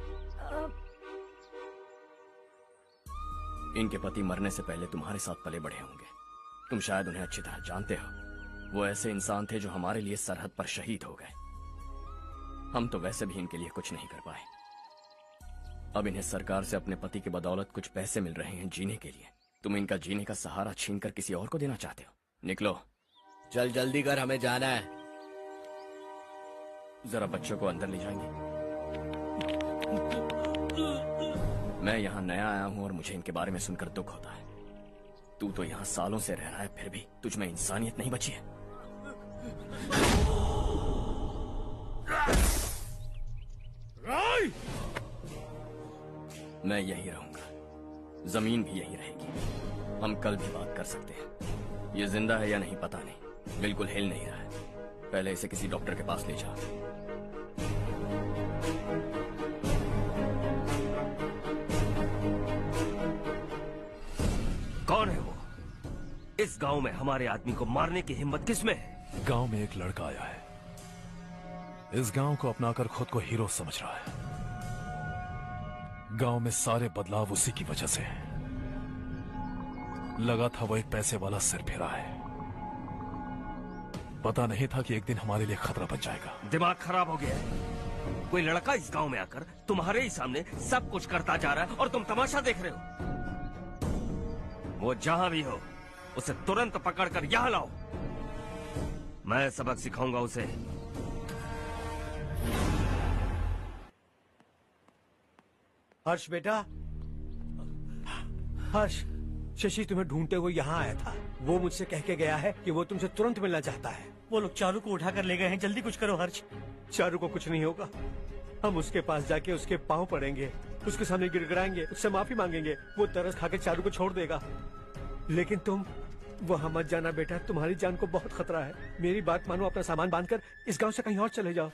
इनके पति मरने से पहले तुम्हारे साथ पले बढ़े होंगे। तुम शायद उन्हें अच्छी तरह जानते हो। वो ऐसे इंसान थे जो हमारे लिए सरहद पर शहीद हो गए। हम तो वैसे भी इनके लिए कुछ नहीं कर पाए। अब इन्हें सरकार से अपने पति की बदौलत कुछ पैसे मिल रहे हैं जीने के लिए। तुम इनका जीने का सहारा छीनकर किसी और को देना चाहते हो? निकलो। चल जल्दी कर, हमें जाना है। जरा बच्चों को अंदर ले जाएंगे? मैं यहाँ नया आया हूँ और मुझे इनके बारे में सुनकर दुख होता है। तू तो यहाँ सालों से रह रहा है, फिर भी तुझ में इंसानियत नहीं बची है। मैं यही रहूंगा, जमीन भी यही रहेगी। हम कल भी बात कर सकते हैं। ये जिंदा है या नहीं पता नहीं, बिल्कुल हिल नहीं रहा है। पहले इसे किसी डॉक्टर के पास ले जा। कौन है वो? इस गांव में हमारे आदमी को मारने की हिम्मत किसमें है? गांव में एक लड़का आया है। इस गांव को अपनाकर खुद को हीरो समझ रहा है। गांव में सारे बदलाव उसी की वजह से हैं। लगा था वो एक पैसे वाला सिर फेरा है। पता नहीं था कि एक दिन हमारे लिए खतरा बन जाएगा। दिमाग खराब हो गया है। कोई लड़का इस गांव में आकर तुम्हारे ही सामने सब कुछ करता जा रहा है और तुम तमाशा देख रहे हो। वो जहां भी हो उसे तुरंत पकड़कर यहां लाओ। मैं सबक सिखाऊंगा उसे। हर्ष बेटा, हर्ष, शशि तुम्हें ढूंढते हुए यहाँ आया था। वो मुझसे कह के गया है कि वो तुमसे तुरंत मिलना चाहता है। वो लोग चारू को उठाकर ले गए हैं, जल्दी कुछ करो हर्ष। चारू को कुछ नहीं होगा। हम उसके पास जाके उसके पाँव पड़ेंगे, उसके सामने गिड़गिड़ाएंगे, उससे माफी मांगेंगे। वो तरस खा के चारू को छोड़ देगा। लेकिन तुम वहाँ मत जाना बेटा, तुम्हारी जान को बहुत खतरा है। मेरी बात मानो, अपना सामान बांधकर इस गांव से कहीं और चले जाओ।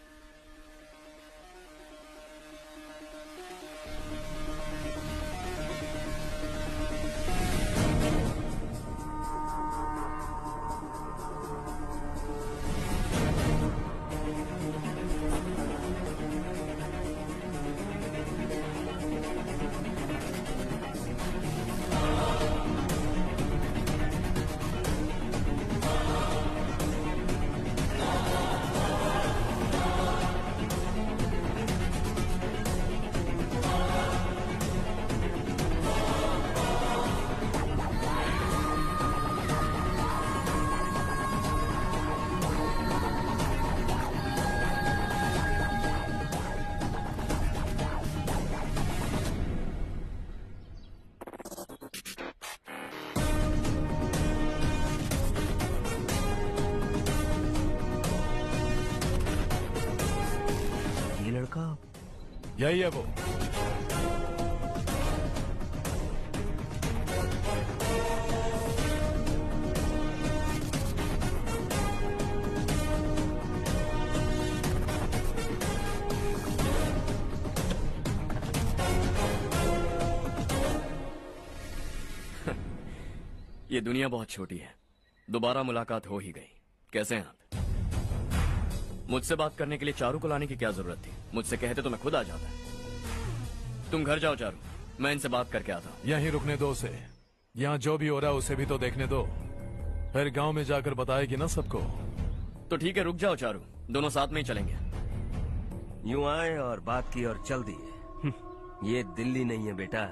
यही है वो। ये दुनिया बहुत छोटी है। दोबारा मुलाकात हो ही गई। कैसे हैं आप? मुझसे बात करने के लिए चारू को लाने की क्या जरूरत थी? मुझसे कहते तो मैं खुद आ जाता। तुम घर जाओ चारू, मैं इनसे बात करके आता हूँ। यहीं रुकने दो उसे। यहाँ जो भी हो रहा है उसे भी तो देखने दो, फिर गांव में जाकर बताएगी ना सबको। तो ठीक है, रुक जाओ चारू, दोनों साथ में ही चलेंगे। यूं आए और बात की और चल दिए। ये दिल्ली नहीं है बेटा,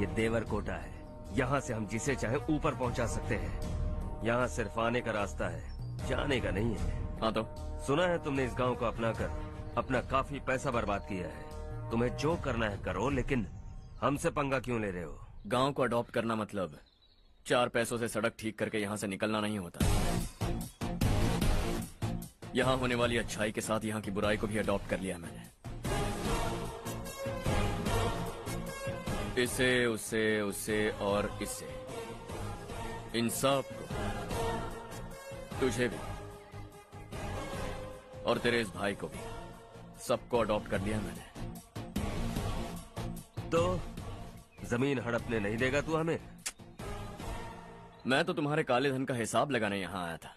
ये देवरकोटा है। यहाँ से हम जिसे चाहे ऊपर पहुँचा सकते हैं। यहाँ सिर्फ आने का रास्ता है, जाने का नहीं है। हाँ तो सुना है तुमने इस गांव को अपनाकर अपना काफी पैसा बर्बाद किया है। तुम्हें जो करना है करो, लेकिन हमसे पंगा क्यों ले रहे हो? गांव को अडॉप्ट करना मतलब 4 पैसों से सड़क ठीक करके यहाँ से निकलना नहीं होता। यहाँ होने वाली अच्छाई के साथ यहाँ की बुराई को भी अडॉप्ट कर लिया मैंने। इसे, उसे, उससे और इससे, इन सब को, तुझे भी और तेरे इस भाई को भी, सबको अडॉप्ट कर लिया मैंने। तो जमीन हड़पने नहीं देगा तू हमें? मैं तो तुम्हारे काले धन का हिसाब लगाने यहाँ आया था।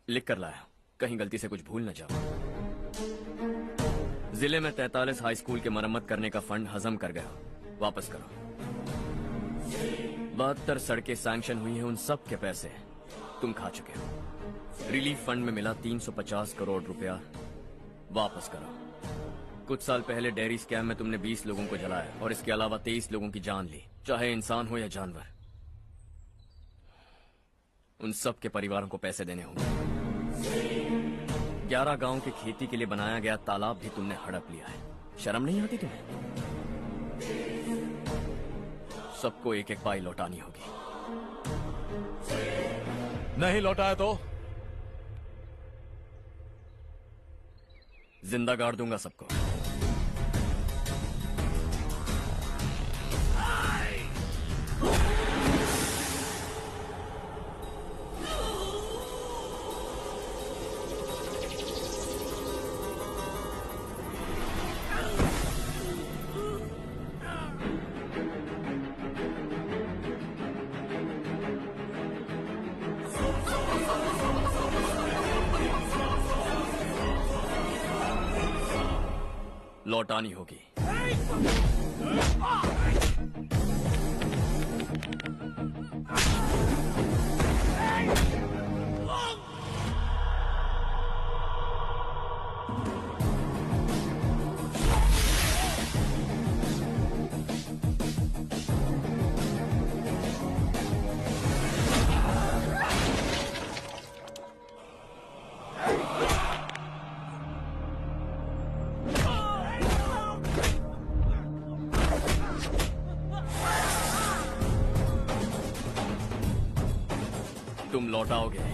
लिख कर लाया, कहीं गलती से कुछ भूल न जाओ। जिले में 43 हाई स्कूल के मरम्मत करने का फंड हजम कर गया, वापस करो। 72 सड़कें सैंक्शन हुई हैं, उन सब के पैसे तुम खा चुके हो। रिलीफ फंड में मिला 350 करोड़ रुपया, वापस करो। कुछ साल पहले डेयरी स्कैम में तुमने 20 लोगों को जलाया और इसके अलावा 23 लोगों की जान ली, चाहे इंसान हो या जानवर। उन सब के परिवारों को पैसे देने होंगे। 11 गांव के खेती के लिए बनाया गया तालाब भी तुमने हड़प लिया है। शर्म नहीं आती तुम्हें? सबको एक एक पाई लौटानी होगी। नहीं लौटाया तो जिंदा गाड़ दूंगा सबको। लौटानी होगी। तुम लौटाओगे।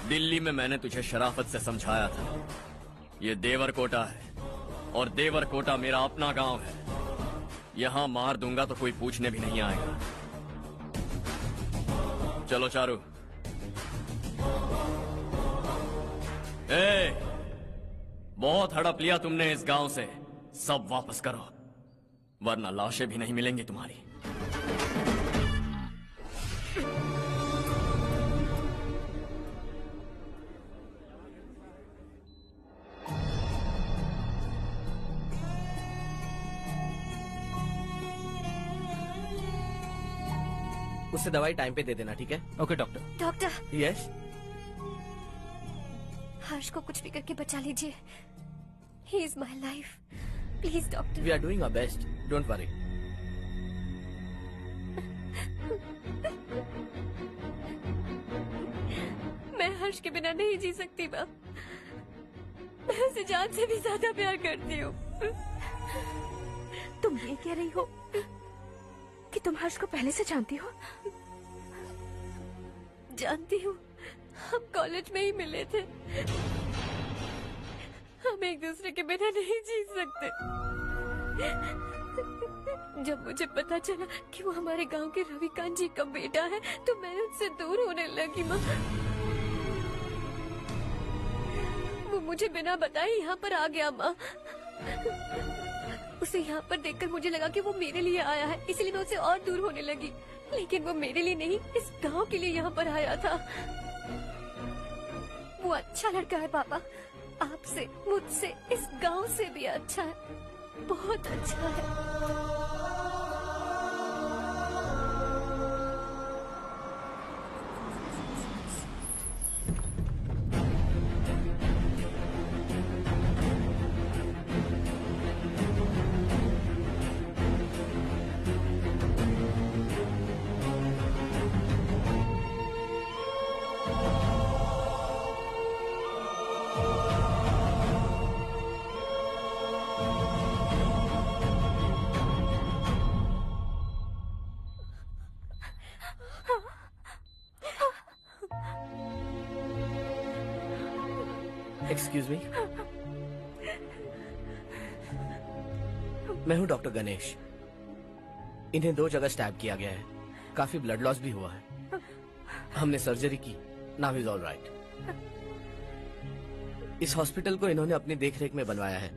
दिल्ली में मैंने तुझे शराफत से समझाया था, ये देवर कोटा है और देवर कोटा मेरा अपना गांव है। यहां मार दूंगा तो कोई पूछने भी नहीं आएगा। चलो चारू। बहुत हड़प लिया तुमने इस गांव से, सब वापस करो वरना लाशें भी नहीं मिलेंगी तुम्हारी। उससे दवाई टाइम पे दे देना, ठीक है? Okay doctor. Doctor. Yes. Harsh को कुछ भी करके बचा लीजिए। He is my life. Please doctor. We are doing our best, don't worry. मैं हर्ष के बिना नहीं जी सकती माँ। मैं उसे जान से भी ज्यादा प्यार करती हूँ। तुम ये कह रही हो कि तुम हर्ष को पहले से जानती हो? जानती हूँ, हम कॉलेज में ही मिले थे। हम एक दूसरे के बिना नहीं जी सकते। जब मुझे पता चला कि वो हमारे गांव के रविकांत जी का बेटा है तो मैं उनसे दूर होने लगी माँ। वो मुझे बिना बताए यहाँ पर आ गया माँ। उसे यहाँ पर देखकर मुझे लगा कि वो मेरे लिए आया है, इसलिए मैं उससे और दूर होने लगी। लेकिन वो मेरे लिए नहीं, इस गांव के लिए यहाँ पर आया था। वो अच्छा लड़का है पापा, आपसे, मुझसे, इस गांव से भी अच्छा है, बहुत अच्छा है। एक्सक्यूज मी, मैं हूं डॉक्टर गणेश। इन्हें 2 जगह स्टैब किया गया है, काफी ब्लड लॉस भी हुआ है। हमने सर्जरी की, नाउ इज ऑल राइट। इस हॉस्पिटल को इन्होंने अपनी देखरेख में बनवाया है।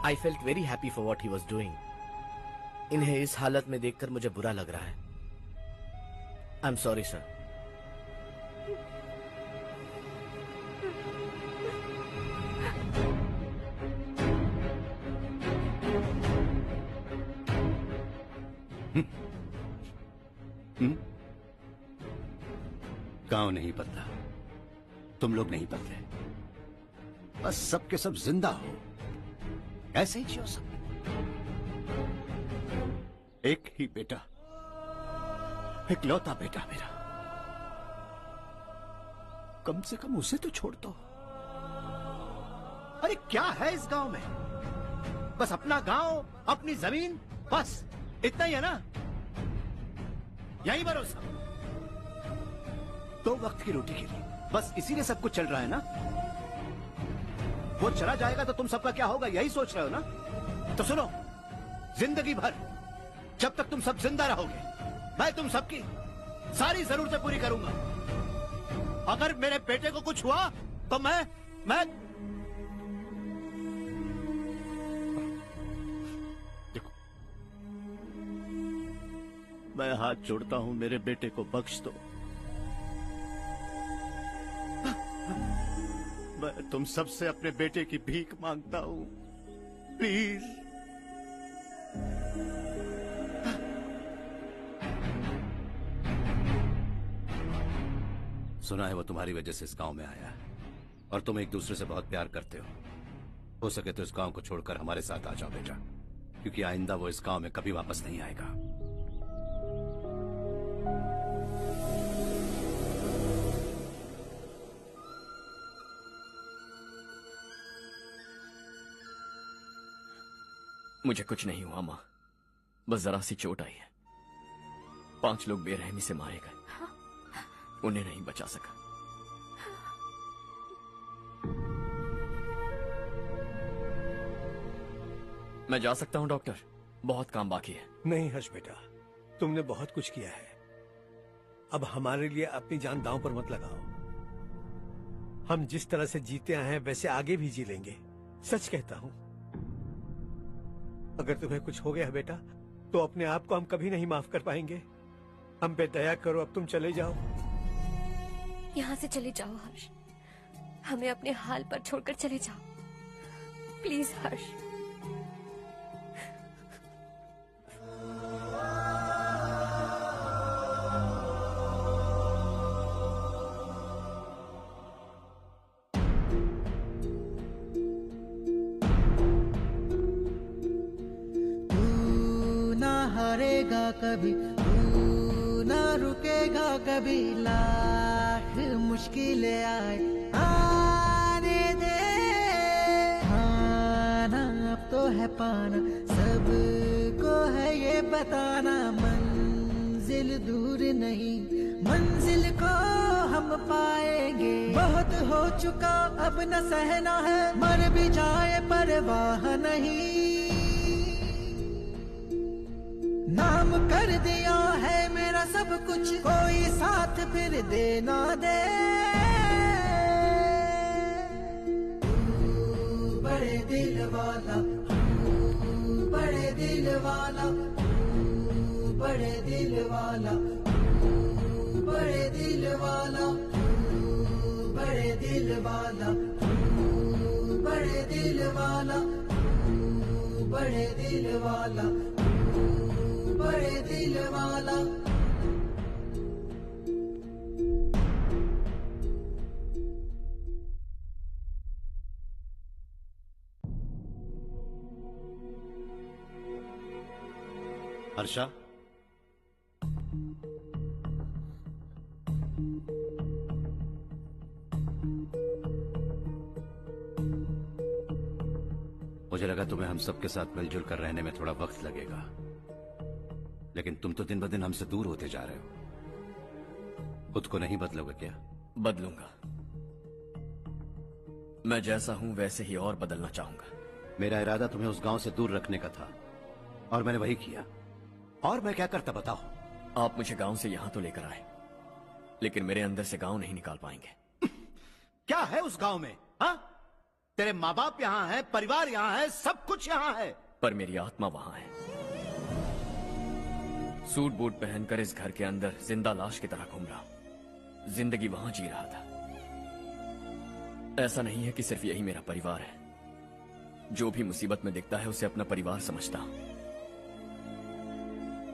I felt very happy for what he was doing. इन्हें इस हालत में देखकर मुझे बुरा लग रहा है। I am sorry sir. गांव नहीं बदला, तुम लोग नहीं बदले, बस सबके सब जिंदा हो, ऐसे ही जियो सब। एक ही बेटा, इकलौता बेटा मेरा, कम से कम उसे तो छोड़ दो। अरे क्या है इस गांव में? बस अपना गांव, अपनी जमीन, बस इतना ही है ना? यही भरोसा 2 वक्त की रोटी के लिए, बस इसीलिए सब कुछ चल रहा है ना? वो चला जाएगा तो तुम सबका क्या होगा, यही सोच रहे हो ना? तो सुनो, जिंदगी भर जब तक तुम सब जिंदा रहोगे, मैं तुम सबकी सारी जरूरतें पूरी करूंगा। अगर मेरे बेटे को कुछ हुआ तो मैं देखो, मैं हाथ जोड़ता हूं, मेरे बेटे को बख्श दो। मैं तुम सबसे अपने बेटे की भीख मांगता हूं, प्लीज। सुना है वो तुम्हारी वजह से इस गांव में आया है और तुम एक दूसरे से बहुत प्यार करते हो सके तो इस गांव को छोड़कर हमारे साथ आ जाओ बेटा, क्योंकि आइंदा वो इस गांव में कभी वापस नहीं आएगा। मुझे कुछ नहीं हुआ माँ, बस जरा सी चोट आई है। 5 लोग बेरहमी से मारे गए, उन्हें नहीं बचा सका। मैं जा सकता हूं डॉक्टर, बहुत काम बाकी है। नहीं हर्ष बेटा, तुमने बहुत कुछ किया है। अब हमारे लिए अपनी जान दांव पर मत लगाओ। हम जिस तरह से जीते आए हैं वैसे आगे भी जी लेंगे, सच कहता हूं। अगर तुम्हें कुछ हो गया बेटा तो अपने आप को हम कभी नहीं माफ कर पाएंगे। हम पे दया करो, अब तुम चले जाओ। यहाँ से चले जाओ हर्ष, हमें अपने हाल पर छोड़कर चले जाओ, प्लीज हर्ष। कभी तू ना रुकेगा, कभी लाख मुश्किलें आए आने दे। खाना अब तो है पाना, सबको है ये बताना। मंजिल दूर नहीं, मंजिल को हम पाएंगे। बहुत हो चुका अब न सहना है, मर भी जाए परवाह नहीं। नाम कर दिया है मेरा सब कुछ, कोई साथ फिर देना दे। बड़े दिल वाला, बड़े दिल वाला, बड़े दिल वाला, बड़े दिल वाला, बड़े दिल वाला, बड़े दिल वाला, बड़े दिल वाला, बड़े दिल वाला। हर्षा, मुझे लगा तुम्हें हम सबके साथ मिलजुल कर रहने में थोड़ा वक्त लगेगा, लेकिन तुम तो दिन ब दिन हमसे दूर होते जा रहे हो। खुद को नहीं बदलोगे क्या? बदलूंगा। मैं जैसा हूं वैसे ही और बदलना चाहूंगा। मेरा इरादा तुम्हें उस गांव से दूर रखने का था और मैंने वही किया। और मैं क्या करता बताओ? आप मुझे गांव से यहां तो लेकर आए, लेकिन मेरे अंदर से गांव नहीं निकाल पाएंगे। क्या है उस गांव में? हाँ, तेरे माँ बाप यहाँ है, परिवार यहाँ है, सब कुछ यहाँ है, पर मेरी आत्मा वहां है। सूट बूट पहनकर इस घर के अंदर जिंदा लाश की तरह घूम रहा हूं। जिंदगी वहां जी रहा था। ऐसा नहीं है कि सिर्फ यही मेरा परिवार है। जो भी मुसीबत में दिखता है उसे अपना परिवार समझता हूं।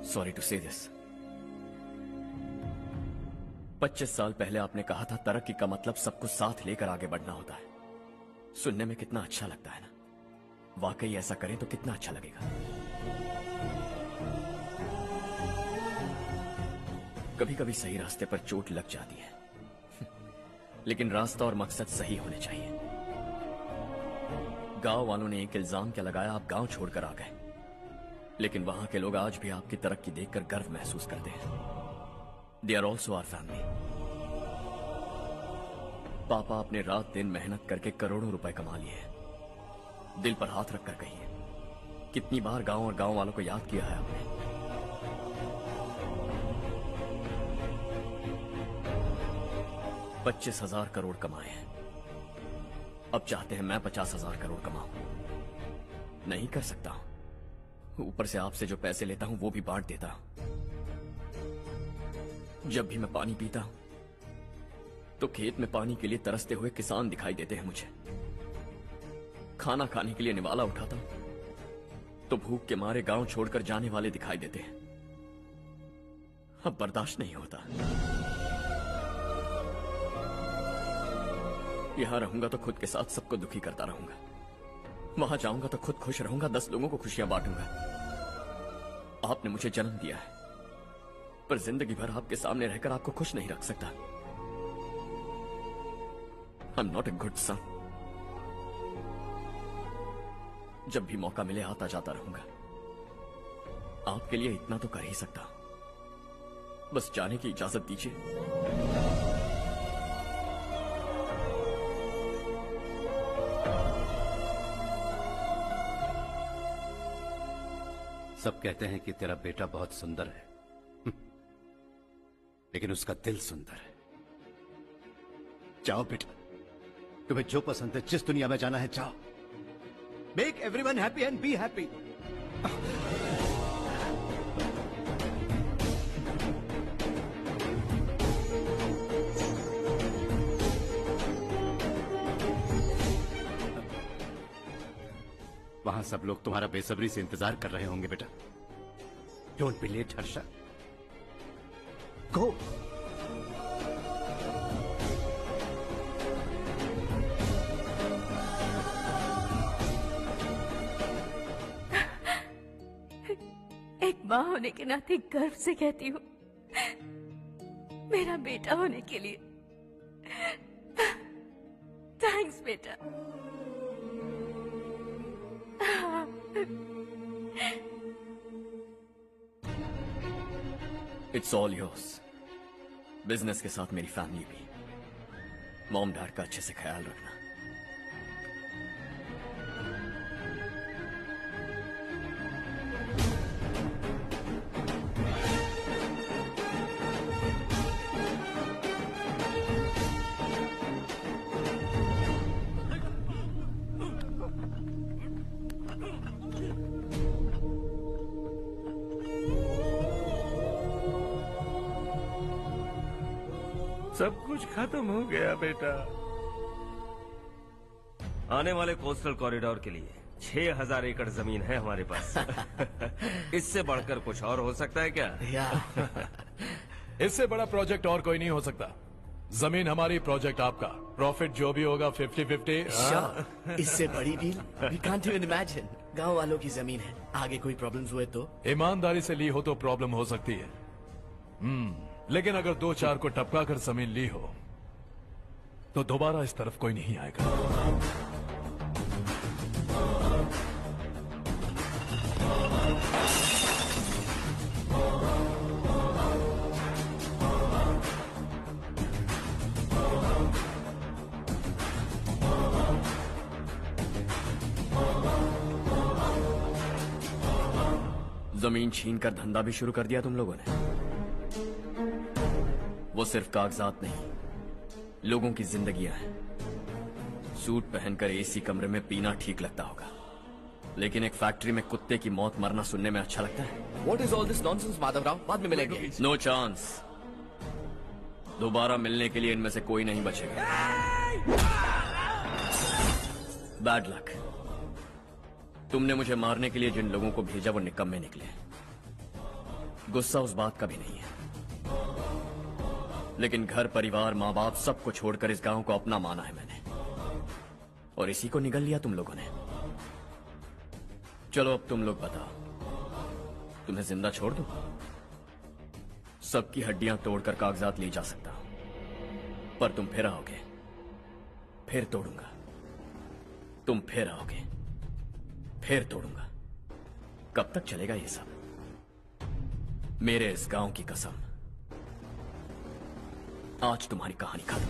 सॉरी टू से दिस। 25 साल पहले आपने कहा था तरक्की का मतलब सबको साथ लेकर आगे बढ़ना होता है। सुनने में कितना अच्छा लगता है ना? वाकई ऐसा करें तो कितना अच्छा लगेगा। कभी कभी सही रास्ते पर चोट लग जाती है, लेकिन रास्ता और मकसद सही होने चाहिए। गांव वालों ने एक इल्जाम क्या लगाया, आप गांव छोड़कर आ गए, लेकिन वहां के लोग आज भी आपकी तरक्की देखकर गर्व महसूस करते हैं। They are also our family. पापा आपने रात दिन मेहनत करके करोड़ों रुपए कमा लिए। दिल पर हाथ रखकर कहिए, कितनी बार गांव और गांव वालों को याद किया है आपने? 25,000 करोड़ कमाए हैं। अब चाहते हैं मैं 50,000 करोड़ कमाऊं। नहीं कर सकता हूं। ऊपर से आपसे जो पैसे लेता हूं वो भी बांट देता हूं। जब भी मैं पानी पीता हूं तो खेत में पानी के लिए तरसते हुए किसान दिखाई देते हैं मुझे। खाना खाने के लिए निवाला उठाता हूं तो भूख के मारे गांव छोड़कर जाने वाले दिखाई देते हैं। अब बर्दाश्त नहीं होता। यहां रहूंगा तो खुद के साथ सबको दुखी करता रहूंगा, वहां जाऊंगा तो खुद खुश रहूंगा, 10 लोगों को खुशियां बांटूंगा। आपने मुझे जन्म दिया है, पर जिंदगी भर आपके सामने रहकर आपको खुश नहीं रख सकता। I am not a good son. जब भी मौका मिले आता जाता रहूंगा। आपके लिए इतना तो कर ही सकता हूं, बस जाने की इजाजत दीजिए। सब कहते हैं कि तेरा बेटा बहुत सुंदर है, लेकिन उसका दिल सुंदर है। जाओ बेटा, तुम्हें जो पसंद है, जिस दुनिया में जाना है जाओ। Make everyone happy and be happy. वहां सब लोग तुम्हारा बेसब्री से इंतजार कर रहे होंगे बेटा। डोंट बी लेट हर्षा, गो। एक माँ होने के नाते गर्व से कहती हूँ, मेरा बेटा होने के लिए थैंक्स बेटा। It's all yours. बिजनेस के साथ मेरी फैमिली भी। मॉम डैड का अच्छे से ख्याल रखना। सब कुछ खत्म हो गया बेटा। आने वाले कोस्टल कॉरिडोर के लिए 6000 एकड़ जमीन है हमारे पास। इससे बढ़कर कुछ और हो सकता है क्या? इससे बड़ा प्रोजेक्ट और कोई नहीं हो सकता। जमीन हमारी, प्रोजेक्ट आपका। प्रॉफिट जो भी होगा 50-50। इससे बड़ी deal we can't even imagine. गांव वालों की जमीन है, आगे कोई प्रॉब्लम्स हुए तो? ईमानदारी से ली हो तो प्रॉब्लम हो सकती है, लेकिन अगर 2-4 को टपका कर जमीन ली हो तो दोबारा इस तरफ कोई नहीं आएगा। जमीन छीन कर धंधा भी शुरू कर दिया तुम लोगों ने। वो सिर्फ कागजात नहीं, लोगों की जिंदगियां हैं। सूट पहनकर एसी कमरे में पीना ठीक लगता होगा, लेकिन एक फैक्ट्री में कुत्ते की मौत मरना सुनने में अच्छा लगता है। What is all this nonsense, Madhavrao? बाद में मिलेंगे। No chance. दोबारा मिलने के लिए इनमें से कोई नहीं बचेगा। Bad luck. तुमने मुझे मारने के लिए जिन लोगों को भेजा वो निकम्मे निकले। गुस्सा उस बात का भी नहीं है, लेकिन घर परिवार माँ बाप सबको छोड़कर इस गांव को अपना माना है मैंने, और इसी को निगल लिया तुम लोगों ने। चलो अब तुम लोग बताओ, तुम्हें जिंदा छोड़ दूं? सबकी हड्डियां तोड़कर कागजात ले जा सकता हूं, पर तुम फिर आओगे, फिर तोड़ूंगा। तुम फिर आओगे, फिर तोड़ूंगा। कब तक चलेगा ये सब? मेरे इस गांव की कसम, आज तुम्हारी कहानी खत्म।